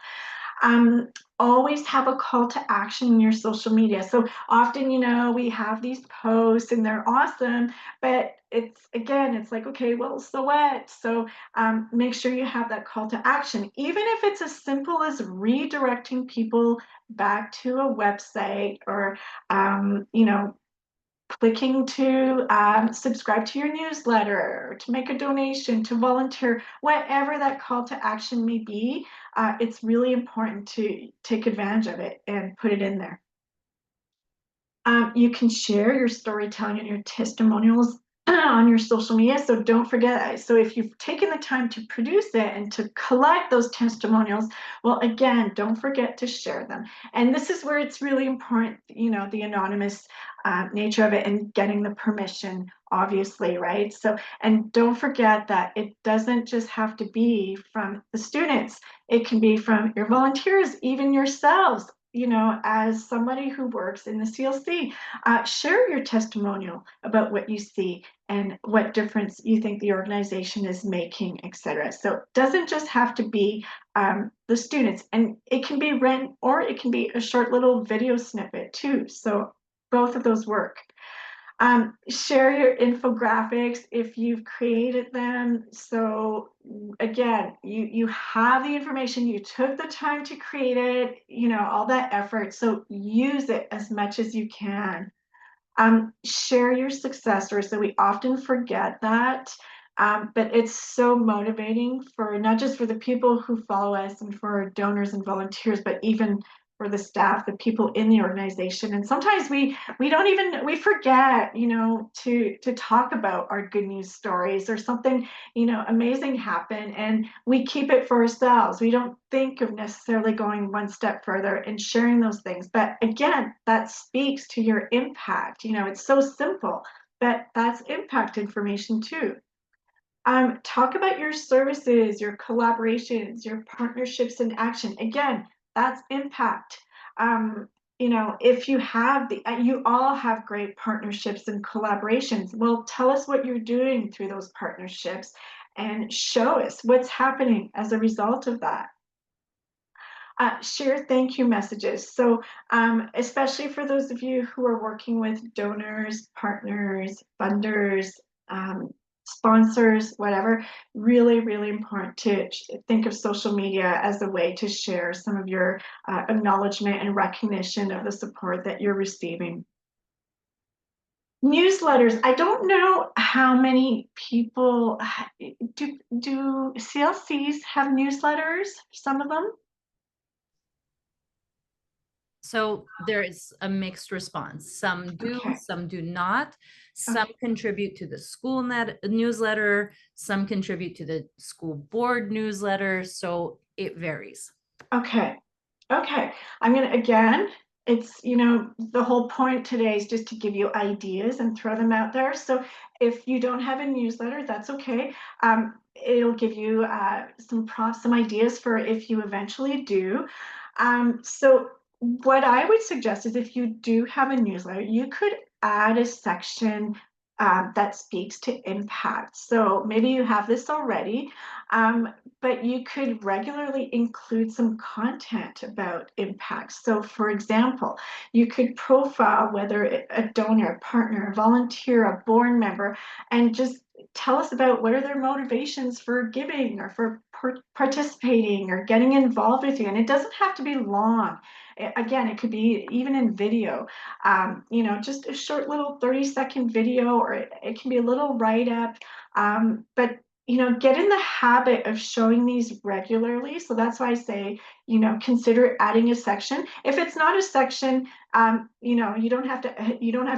Always have a call to action in your social media. So often, we have these posts and they're awesome, but it's like, okay, well, so what? So make sure you have that call to action, even if it's as simple as redirecting people back to a website, or clicking to subscribe to your newsletter, to make a donation, to volunteer, whatever that call to action may be. It's really important to take advantage of it and put it in there. You can share your storytelling and your testimonials on your social media. So don't forget that. So if you've taken the time to produce it and to collect those testimonials, well, again, don't forget to share them. And this is where it's really important, the anonymous nature of it, and getting the permission, obviously, right? So, and don't forget that it doesn't just have to be from the students. It can be from your volunteers, even yourselves. As somebody who works in the CLC, share your testimonial about what you see and what difference you think the organization is making, etc. So it doesn't just have to be the students, and it can be written, or it can be a short little video snippet too. So both of those work. Share your infographics if you've created them. So again, you have the information, you took the time to create it, all that effort. So use it as much as you can. Share your success stories. So we often forget that, but it's so motivating, for not just for the people who follow us and for donors and volunteers, but even for the staff, the people in the organization. And sometimes we forget, to talk about our good news stories, or something, amazing happen, and we keep it for ourselves. We don't think of necessarily going one step further and sharing those things. But again, that speaks to your impact. It's so simple, but that's impact information too. Talk about your services, your collaborations, your partnerships in action. Again, that's impact. If you have you all have great partnerships and collaborations. Well, tell us what you're doing through those partnerships, and show us what's happening as a result of that. Share thank you messages. So especially for those of you who are working with donors, partners, funders, sponsors, whatever, really, really important to think of social media as a way to share some of your acknowledgement and recognition of the support that you're receiving. Newsletters. I don't know how many people do CLCs have newsletters, some of them? So there is a mixed response. Some do, Okay. some do not. Some contribute to the school newsletter, some contribute to the school board newsletter. So it varies. Okay. I'm gonna, again, it's, the whole point today is just to give you ideas and throw them out there. So if you don't have a newsletter, that's okay. It'll give you some ideas for if you eventually do. So what I would suggest is, if you do have a newsletter, you could add a section that speaks to impact. So maybe you have this already, but you could regularly include some content about impact. So for example, you could profile whether a donor, a partner, a volunteer, a board member, and just tell us about what are their motivations for giving, or for participating, or getting involved with you. And it doesn't have to be long. Again, it could be even in video, just a short little 30-second video, or it can be a little write-up, but get in the habit of showing these regularly. So that's why I say, consider adding a section. If it's not a section, you don't have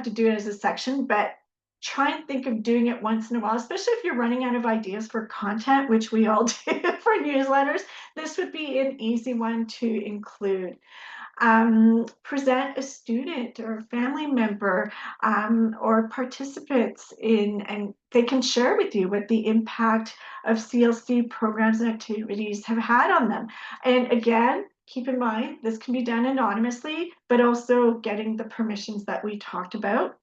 to do it as a section, but try and think of doing it once in a while, especially if you're running out of ideas for content, which we all do for newsletters. This would be an easy one to include. Present a student or a family member, or participants in, and they can share with you what the impact of CLC programs and activities have had on them. And again, keep in mind, this can be done anonymously, but also getting the permissions that we talked about.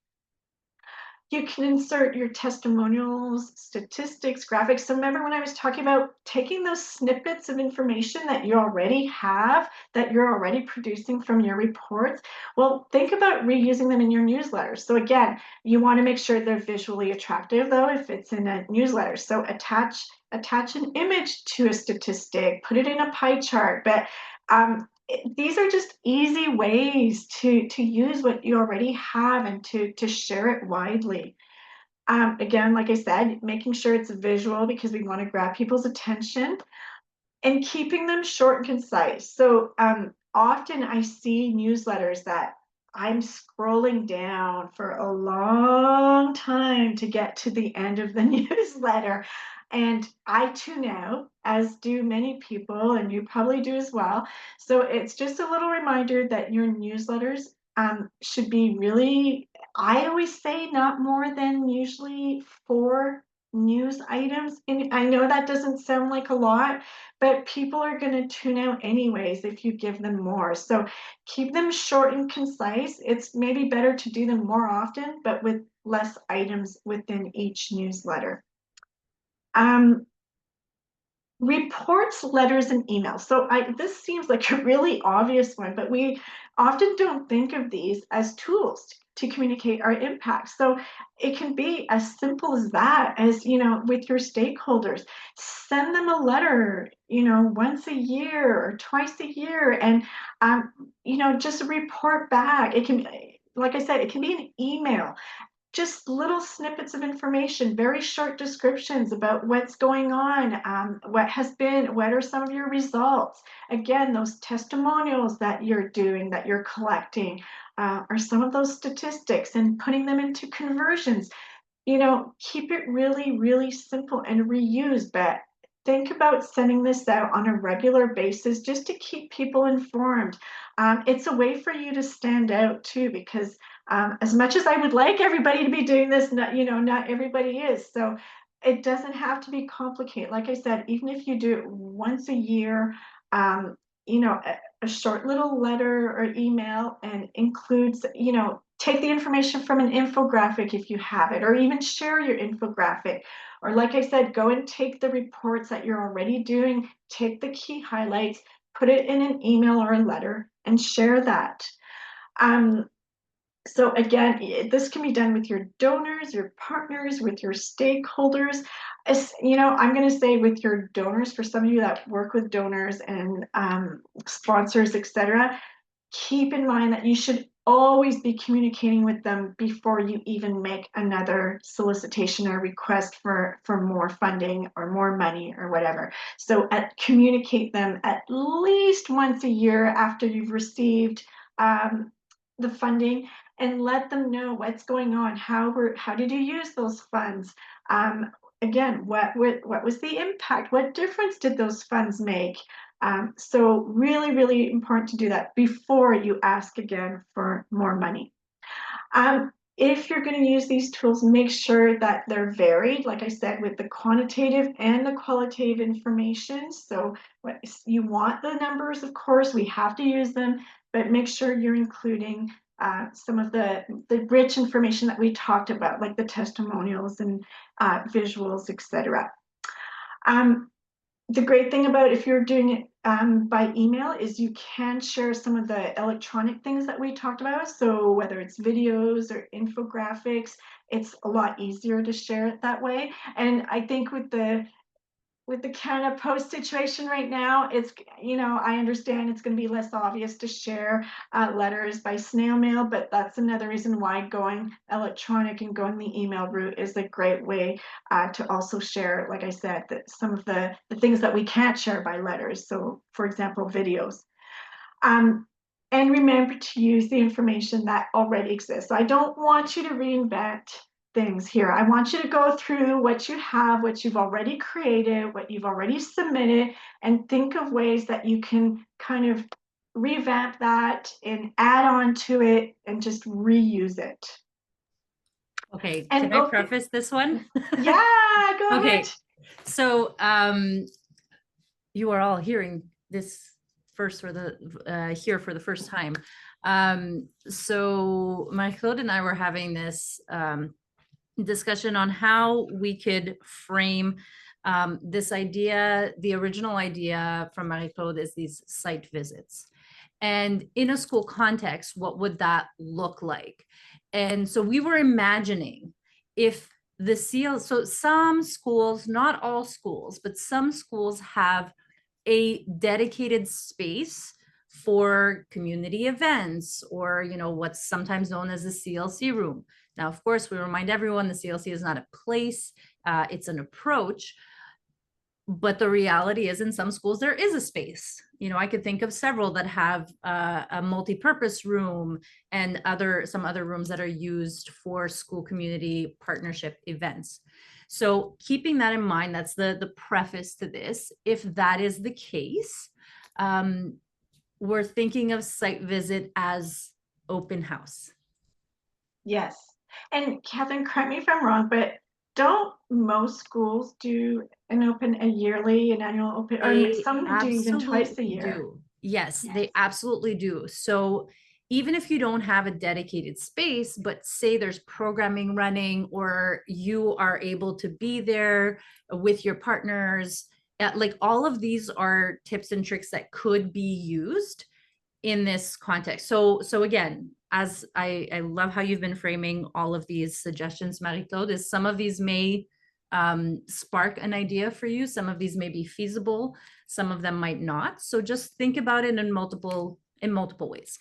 You can insert your testimonials, statistics, graphics. So remember when I was talking about taking those snippets of information that you already have, that you're already producing from your reports? Well, think about reusing them in your newsletters. So again, you want to make sure they're visually attractive though, if it's in a newsletter. So attach an image to a statistic, put it in a pie chart, but these are just easy ways to use what you already have and to share it widely. Again, like I said, making sure it's visual because we want to grab people's attention, and keeping them short and concise. So often I see newsletters that I'm scrolling down for a long time to get to the end of the newsletter. And I tune out, as do many people, and you probably do as well. So it's just a little reminder that your newsletters should be really, I always say, not more than usually 4 news items. And I know that doesn't sound like a lot, but people are going to tune out anyways if you give them more. So keep them short and concise. It's maybe better to do them more often, but with less items within each newsletter. Reports, letters, and emails. So this seems like a really obvious one, but we often don't think of these as tools to communicate our impact. So it can be as simple as that, as, with your stakeholders, send them a letter, once a year or twice a year, and, just report back. It can, like I said, it can be an email, just little snippets of information, very short descriptions about what's going on, what are some of your results. Again, those testimonials that you're doing, that you're collecting, are some of those statistics, and putting them into conversions. Keep it really, really simple and reuse, but think about sending this out on a regular basis just to keep people informed. It's a way for you to stand out too, because as much as I would like everybody to be doing this, not everybody is. So it doesn't have to be complicated. Like I said, even if you do it once a year, a short little letter or email, and includes, take the information from an infographic if you have it, or even share your infographic. Or like I said, go and take the reports that you're already doing, take the key highlights, put it in an email or a letter, and share that. So again, this can be done with your donors, your partners, with your stakeholders. I'm going to say with your donors, for some of you that work with donors and sponsors, etc., keep in mind that you should always be communicating with them before you even make another solicitation or request for more funding or more money or whatever. So communicate them at least once a year after you've received the funding, and let them know what's going on. How did you use those funds? Again, what was the impact? What difference did those funds make? So really, really important to do that before you ask again for more money. If you're going to use these tools, make sure that they're varied, like I said, with the quantitative and the qualitative information. So you want the numbers, of course, we have to use them, but make sure you're including some of the rich information that we talked about, like the testimonials and visuals, etc. The great thing about if you're doing it by email is you can share some of the electronic things that we talked about. So whether it's videos or infographics, it's a lot easier to share it that way. And I think with the Canada Post situation right now, it's, I understand it's going to be less obvious to share letters by snail mail, but that's another reason why going electronic and going the email route is a great way to also share, like I said, that some of the things that we can't share by letters. So for example, videos. And remember to use the information that already exists. I don't want you to reinvent things here. I want you to go through what you have, what you've already created, what you've already submitted, and think of ways that you can kind of revamp that and add on to it and just reuse it. Okay, can I preface this one? Yeah, go Okay. ahead. So you are all hearing this first for the here for the first time. So my Claude and I were having this discussion on how we could frame this idea. The original idea from Marie-Claude is these site visits. And in a school context, what would that look like? And so we were imagining if the so some schools, not all schools, but some schools have a dedicated space for community events, or what's sometimes known as the CLC room. Now, of course, we remind everyone the CLC is not a place, it's an approach. But the reality is, in some schools, there is a space. I could think of several that have a multi-purpose room and some other rooms that are used for school community partnership events. So keeping that in mind, that's the preface to this. If that is the case, we're thinking of site visit as open house. Yes. And Catherine, correct me if I'm wrong, but don't most schools do an annual open, or some do even twice a year? Do. Yes, they absolutely do. So even if you don't have a dedicated space, but say there's programming running, or you are able to be there with your partners, like all of these are tips and tricks that could be used in this context. So again, as I love how you've been framing all of these suggestions, Marie-Claude, is some of these may spark an idea for you. Some of these may be feasible, some of them might not. So just think about it in multiple ways.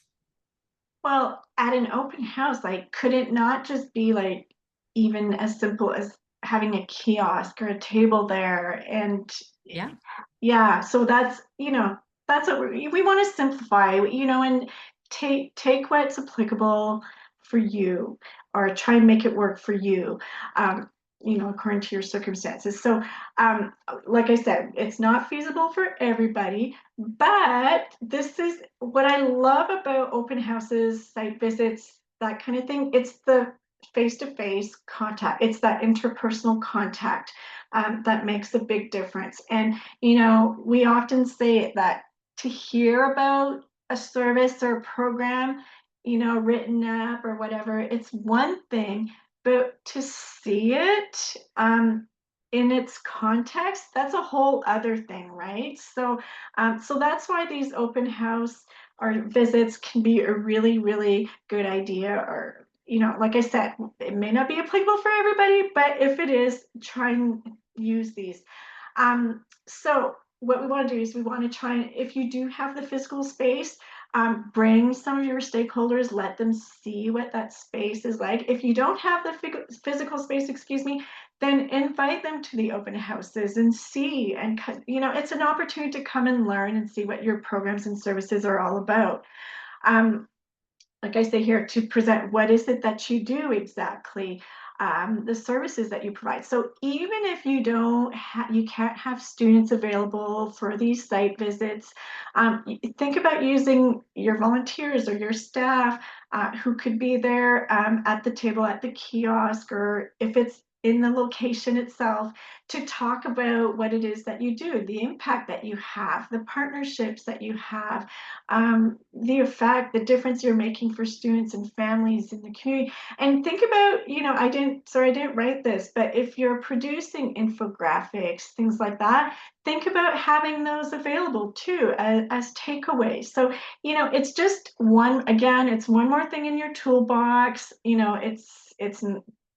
Well, at an open house, like, could it not just be like even as simple as having a kiosk or a table there? And Yeah, so that's that's what we want to simplify, and take what's applicable for you, or try and make it work for you, according to your circumstances. So like I said, it's not feasible for everybody, but this is what I love about open houses, site visits, that kind of thing. It's the face-to-face contact, it's that interpersonal contact that makes a big difference. And we often say that to hear about a service or a program, written up or whatever, it's one thing, but to see it in its context, that's a whole other thing, right? So that's why these open house or visits can be a really, really good idea. Or like I said, it may not be applicable for everybody, but if it is, try and use these. So what we want to do is we want to try, and if you do have the physical space, bring some of your stakeholders, let them see what that space is like. If you don't have the physical space, then invite them to the open houses and see, and it's an opportunity to come and learn and see what your programs and services are all about. Like I say here, to present what is it that you do exactly, the services that you provide. So even if you can't have students available for these site visits, think about using your volunteers or your staff who could be there at the table, at the kiosk, or if it's in the location itself, to talk about what it is that you do, the impact that you have, the partnerships that you have, the effect, the difference you're making for students and families in the community. And think about, I didn't write this, but if you're producing infographics, things like that, think about having those available too as takeaways. So, it's just it's one more thing in your toolbox.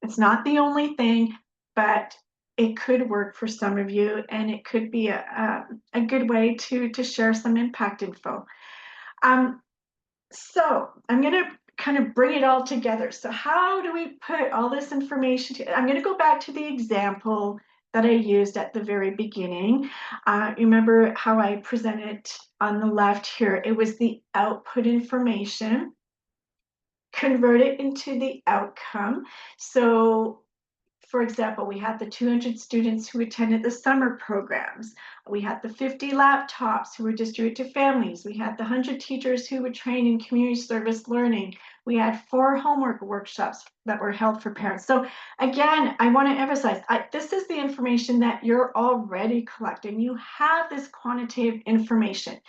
It's not the only thing, but it could work for some of you, and it could be a good way to share some impact info. So I'm going to kind of bring it all together. So how do we put all this information together? I'm going to go back to the example that I used at the very beginning. Remember how I presented on the left here? It was the output information, convert it into the outcome. So for example, we had the 200 students who attended the summer programs. We had the 50 laptops who were distributed to families. We had the 100 teachers who were trained in community service learning. We had 4 homework workshops that were held for parents. So again, I want to emphasize, this is the information that you're already collecting. You have this quantitative information.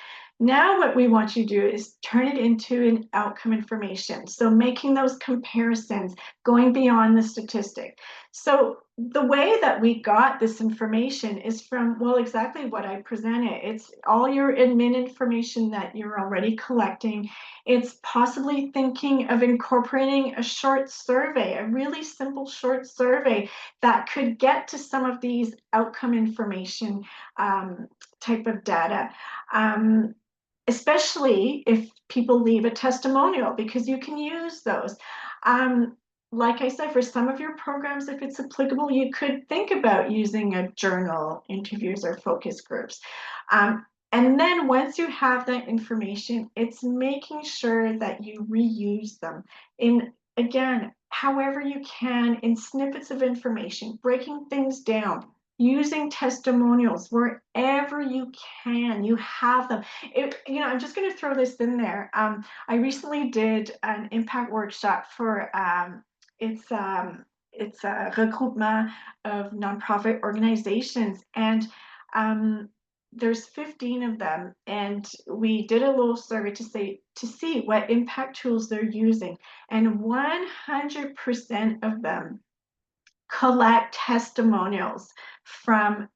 Now what we want you to do is turn it into an outcome information. So making those comparisons, going beyond the statistic. So the way that we got this information is from, well, exactly what I presented. It's all your admin information that you're already collecting. It's possibly thinking of incorporating a short survey, a really simple short survey that could get to some of these outcome information type of data. Especially if people leave a testimonial, because you can use those. Like I said, for some of your programs, if it's applicable, you could think about using a journal, interviews, or focus groups. And then once you have that information, it's making sure that you reuse them in, again, however you can, in snippets of information, breaking things down, using testimonials wherever you can. You have them. I'm just going to throw this in there. I recently did an impact workshop for it's a regroupement of nonprofit organizations, and there's 15 of them, and we did a little survey to see what impact tools they're using, and 100% of them collect testimonials from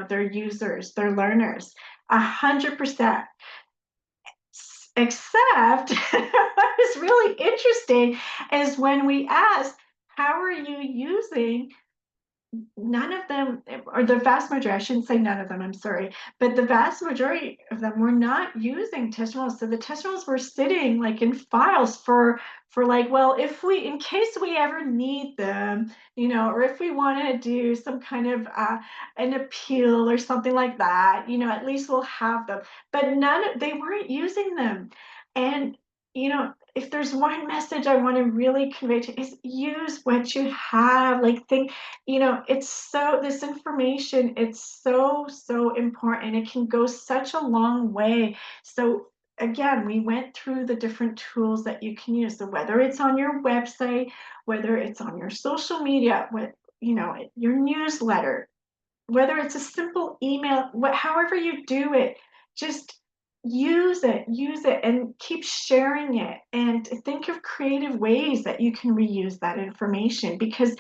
their users, their learners, 100%. Except what was really interesting is when we asked, how are you using, none of them, or the vast majority, I shouldn't say none of them, I'm sorry, but the vast majority of them were not using testimonials. So the testimonials were sitting like in files for like, well, in case we ever need them, or if we want to do some kind of an appeal or something like that, at least we'll have them. But they weren't using them. And if there's one message I want to really convey to is use what you have. Like, think, this information, it's so important. It can go such a long way. So again, we went through the different tools that you can use. So whether it's on your website, whether it's on your social media, your newsletter, whether it's a simple email, however you do it, just use it and keep sharing it, and think of creative ways that you can reuse that information, because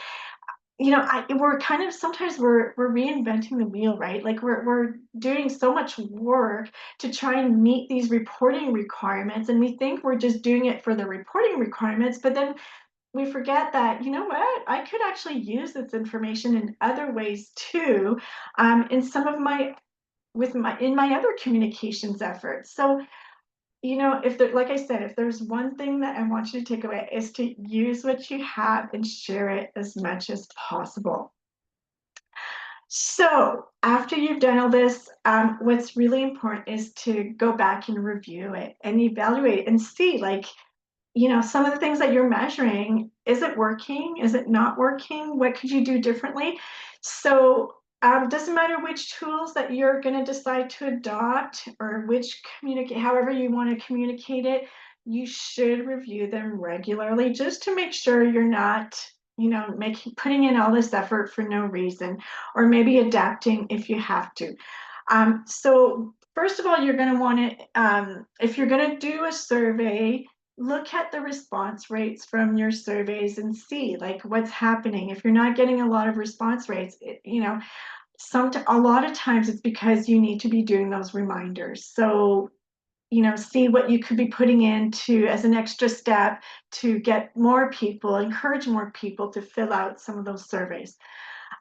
we're kind of, sometimes we're reinventing the wheel, right? Like we're doing so much work to try and meet these reporting requirements, and we think we're just doing it for the reporting requirements, but then we forget that, what, I could actually use this information in other ways too, in some of my in my other communications efforts. So if there, like I said, if there's one thing that I want you to take away, is to use what you have and share it as much as possible. So after you've done all this, what's really important is to go back and review it and evaluate and see, like, some of the things that you're measuring, is it working? Is it not working? What could you do differently? So doesn't matter which tools that you're going to decide to adopt, or however you want to communicate it, you should review them regularly, just to make sure you're not, putting in all this effort for no reason, or maybe adapting if you have to. So first of all, you're going to want to, if you're going to do a survey, look at the response rates from your surveys and see, like, what's happening. If you're not getting a lot of response rates, a lot of times it's because you need to be doing those reminders. So see what you could be putting into as an extra step to get more people, encourage more people to fill out some of those surveys.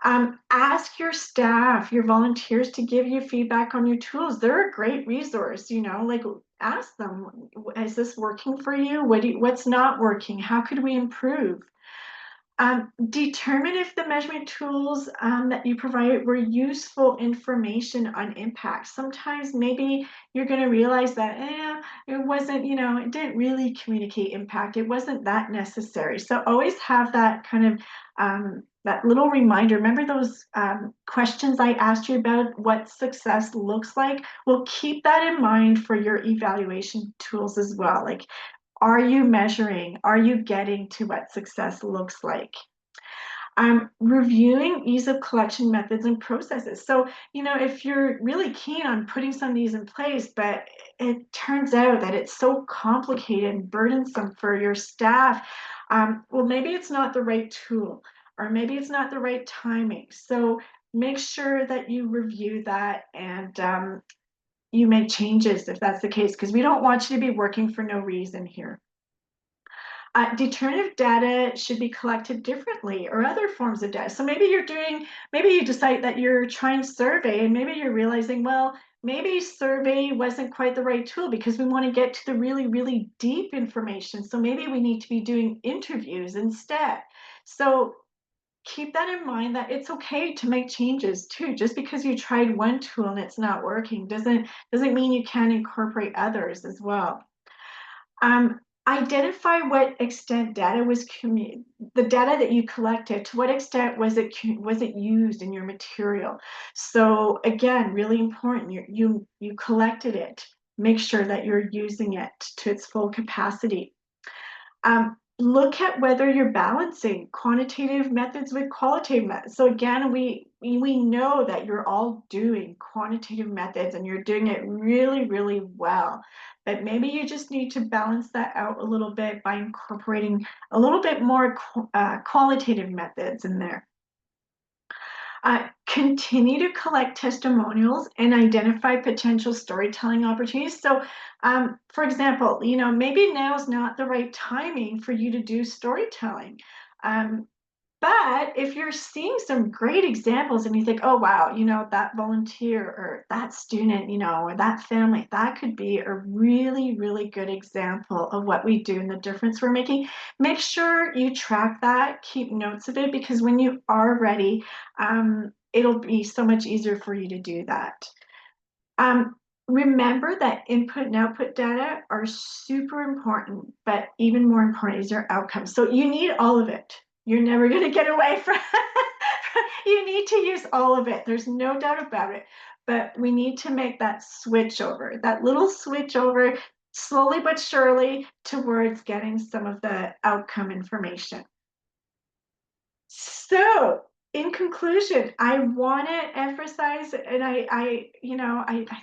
Ask your staff, your volunteers, to give you feedback on your tools. They're a great resource, like, ask them, is this working for you? What's not working? How could we improve? Determine if the measurement tools that you provided were useful information on impact. Sometimes maybe you're going to realize that it wasn't, it didn't really communicate impact. It wasn't that necessary. So always have that kind of that little reminder. Remember those questions I asked you about what success looks like? Well, keep that in mind for your evaluation tools as well. Like, are you measuring? Are you getting to what success looks like? Reviewing ease of collection methods and processes. So, if you're really keen on putting some of these in place, but it turns out that it's so complicated and burdensome for your staff, well, maybe it's not the right tool, or maybe it's not the right timing. So make sure that you review that, and you make changes if that's the case, because we don't want you to be working for no reason here. Determinative data should be collected differently, or other forms of data. So maybe you decide that you're trying survey, and maybe you're realizing, well, maybe survey wasn't quite the right tool because we want to get to the really, really deep information. So maybe we need to be doing interviews instead. So keep that in mind, that it's okay to make changes too. Just because you tried one tool and it's not working doesn't mean you can't incorporate others as well. Identify what extent data was the data that you collected, to what extent was it used in your material. So again, really important, you collected it, make sure that you're using it to its full capacity. Look at whether you're balancing quantitative methods with qualitative methods. So again, we know that you're all doing quantitative methods and you're doing it really, really well. But maybe you just need to balance that out a little bit by incorporating a little bit more qualitative methods in there. Continue to collect testimonials and identify potential storytelling opportunities. So, for example, maybe now is not the right timing for you to do storytelling. But if you're seeing some great examples and you think, oh, wow, that volunteer or that student, or that family, that could be a really, really good example of what we do and the difference we're making. Make sure you track that, keep notes of it, because when you are ready, it'll be so much easier for you to do that. Remember that input and output data are super important, but even more important is your outcome. So you need all of it. You're never going to get away from you need to use all of it. There's no doubt about it. But we need to make that switch over, that little switch over, slowly but surely, towards getting some of the outcome information. So in conclusion, I want to emphasize, and I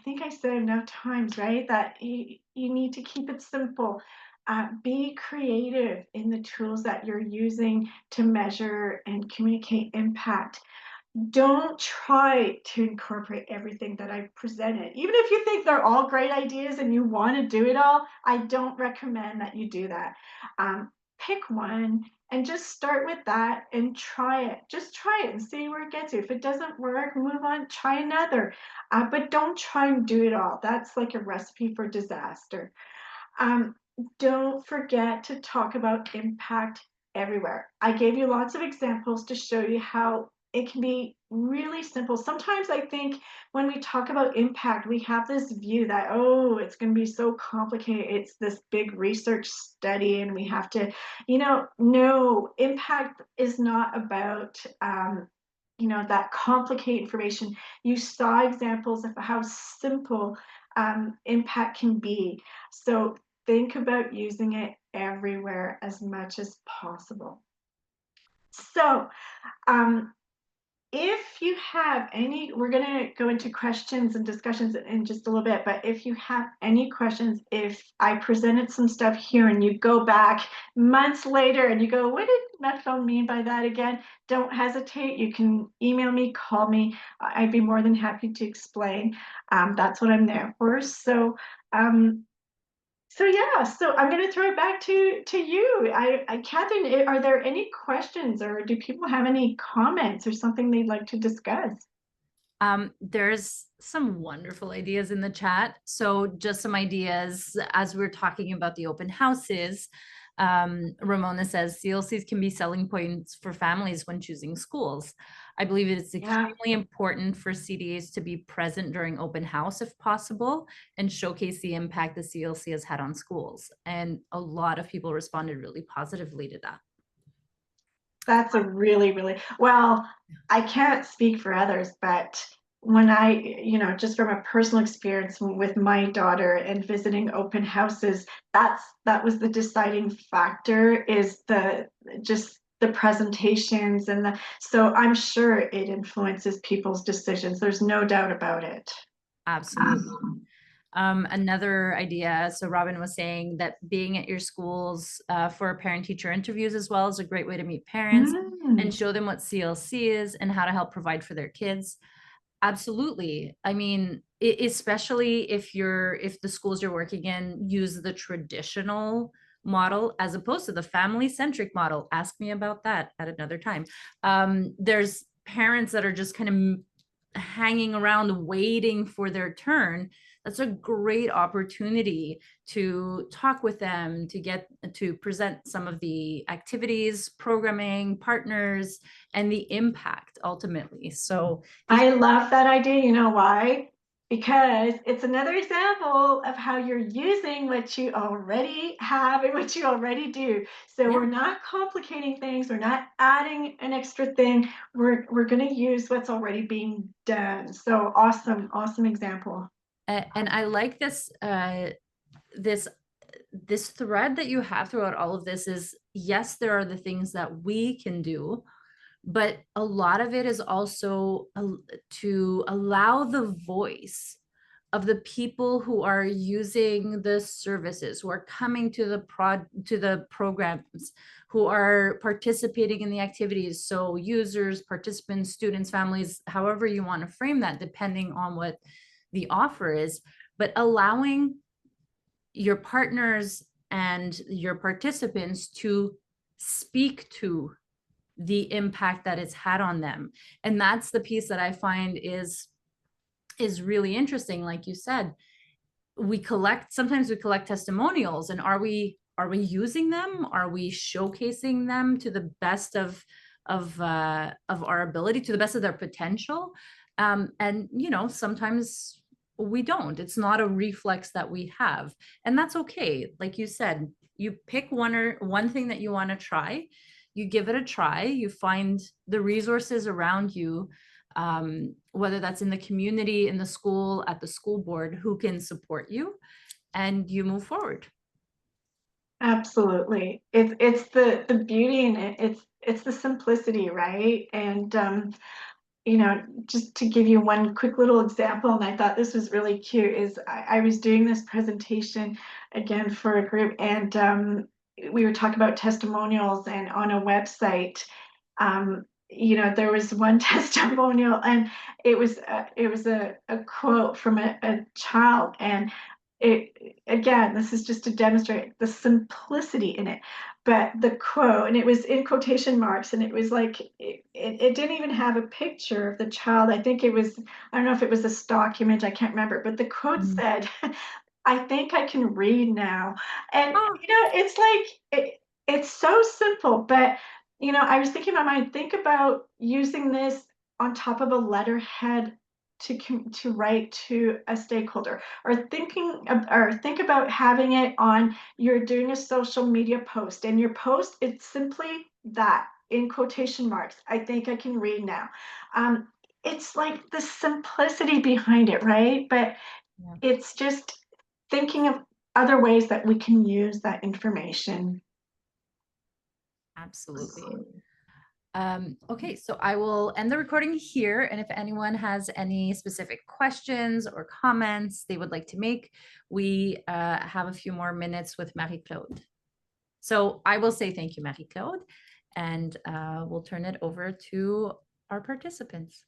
think I said enough times, right, that you need to keep it simple. Be creative in the tools that you're using to measure and communicate impact. Don't try to incorporate everything that I've presented. Even if you think they're all great ideas and you want to do it all, I don't recommend that you do that. Pick one and just start with that and try it. Just try it and see where it gets you. If it doesn't work, move on, try another. But don't try and do it all. That's like a recipe for disaster. Don't forget to talk about impact everywhere. I gave you lots of examples to show you how it can be really simple. Sometimes I think when we talk about impact, we have this view that, oh, it's going to be so complicated. It's this big research study and we have to, no, impact is not about, that complicated information. You saw examples of how simple impact can be. So think about using it everywhere as much as possible. So, if you have any, we're going to go into questions and discussions in just a little bit, but if you have any questions, if I presented some stuff here and you go back months later and you go, what did Metphone mean by that again? Don't hesitate. You can email me, call me. I'd be more than happy to explain. That's what I'm there for. So yeah, so I'm going to throw it back to you. Catherine, are there any questions, or do people have any comments or something they'd like to discuss? There's some wonderful ideas in the chat. So just some ideas as we're talking about the open houses. Ramona says CLCs can be selling points for families when choosing schools. I believe it's extremely important for CDAs to be present during open house if possible and showcase the impact the CLC has had on schools. And a lot of people responded really positively to that. That's a really, really, well, I can't speak for others, but when I, just from a personal experience with my daughter and visiting open houses, that was the deciding factor, is just the presentations and so I'm sure it influences people's decisions. There's no doubt about it. Absolutely. Another idea, so Robin was saying that being at your schools for parent-teacher interviews as well is a great way to meet parents and show them what CLC is and how to help provide for their kids. Absolutely. I mean, especially if the schools you're working in use the traditional model as opposed to the family-centric model. Ask me about that at another time. There's parents that are just kind of hanging around waiting for their turn. That's a great opportunity to talk with them, to present some of the activities, programming, partners, and the impact ultimately. So I love that idea. You know why? Because it's another example of how you're using what you already have and what you already do. So yeah. we're not complicating things. We're not adding an extra thing. We're going to use what's already being done. So awesome, awesome example. And I like this this thread that you have throughout all of this is, yes, there are the things that we can do, but a lot of it is also to allow the voice of the people who are using the services, who are coming to the programs, who are participating in the activities. So users, participants, students, families, however you want to frame that, depending on what the offer is, but allowing your partners and your participants to speak to the impact that it's had on them. And that's the piece that I find is really interesting. Like you said, sometimes we collect testimonials, and are we using them? Are we showcasing them to the best of our ability, to the best of their potential? And sometimes we don't. It's not a reflex that we have, and that's okay. Like you said, you pick one thing that you want to try, you give it a try, you find the resources around you, whether that's in the community, in the school, at the school board, who can support you, and you move forward. Absolutely. It's the beauty in it. It's the simplicity, right? And just to give you one quick little example, and I thought this was really cute, is I was doing this presentation again for a group, and we were talking about testimonials, and on a website, there was one testimonial, and it was a quote from a child, and again, this is just to demonstrate the simplicity in it. But the quote, and it was in quotation marks, and it was like it didn't even have a picture of the child. I think it was, I don't know if it was a stock image, I can't remember, but the quote said, "I think I can read now." And Oh, it's like it's so simple, but I was thinking in my mind, think about using this on top of a letterhead to write to a stakeholder, or think about having it on, you're doing a social media post, and your post, it's simply that, in quotation marks, "I think I can read now." It's like the simplicity behind it, right? But yeah, it's just thinking of other ways that we can use that information. absolutely. Okay, so I will end the recording here, and if anyone has any specific questions or comments they would like to make, we have a few more minutes with Marie-Claude. So I will say thank you, Marie-Claude, and we'll turn it over to our participants.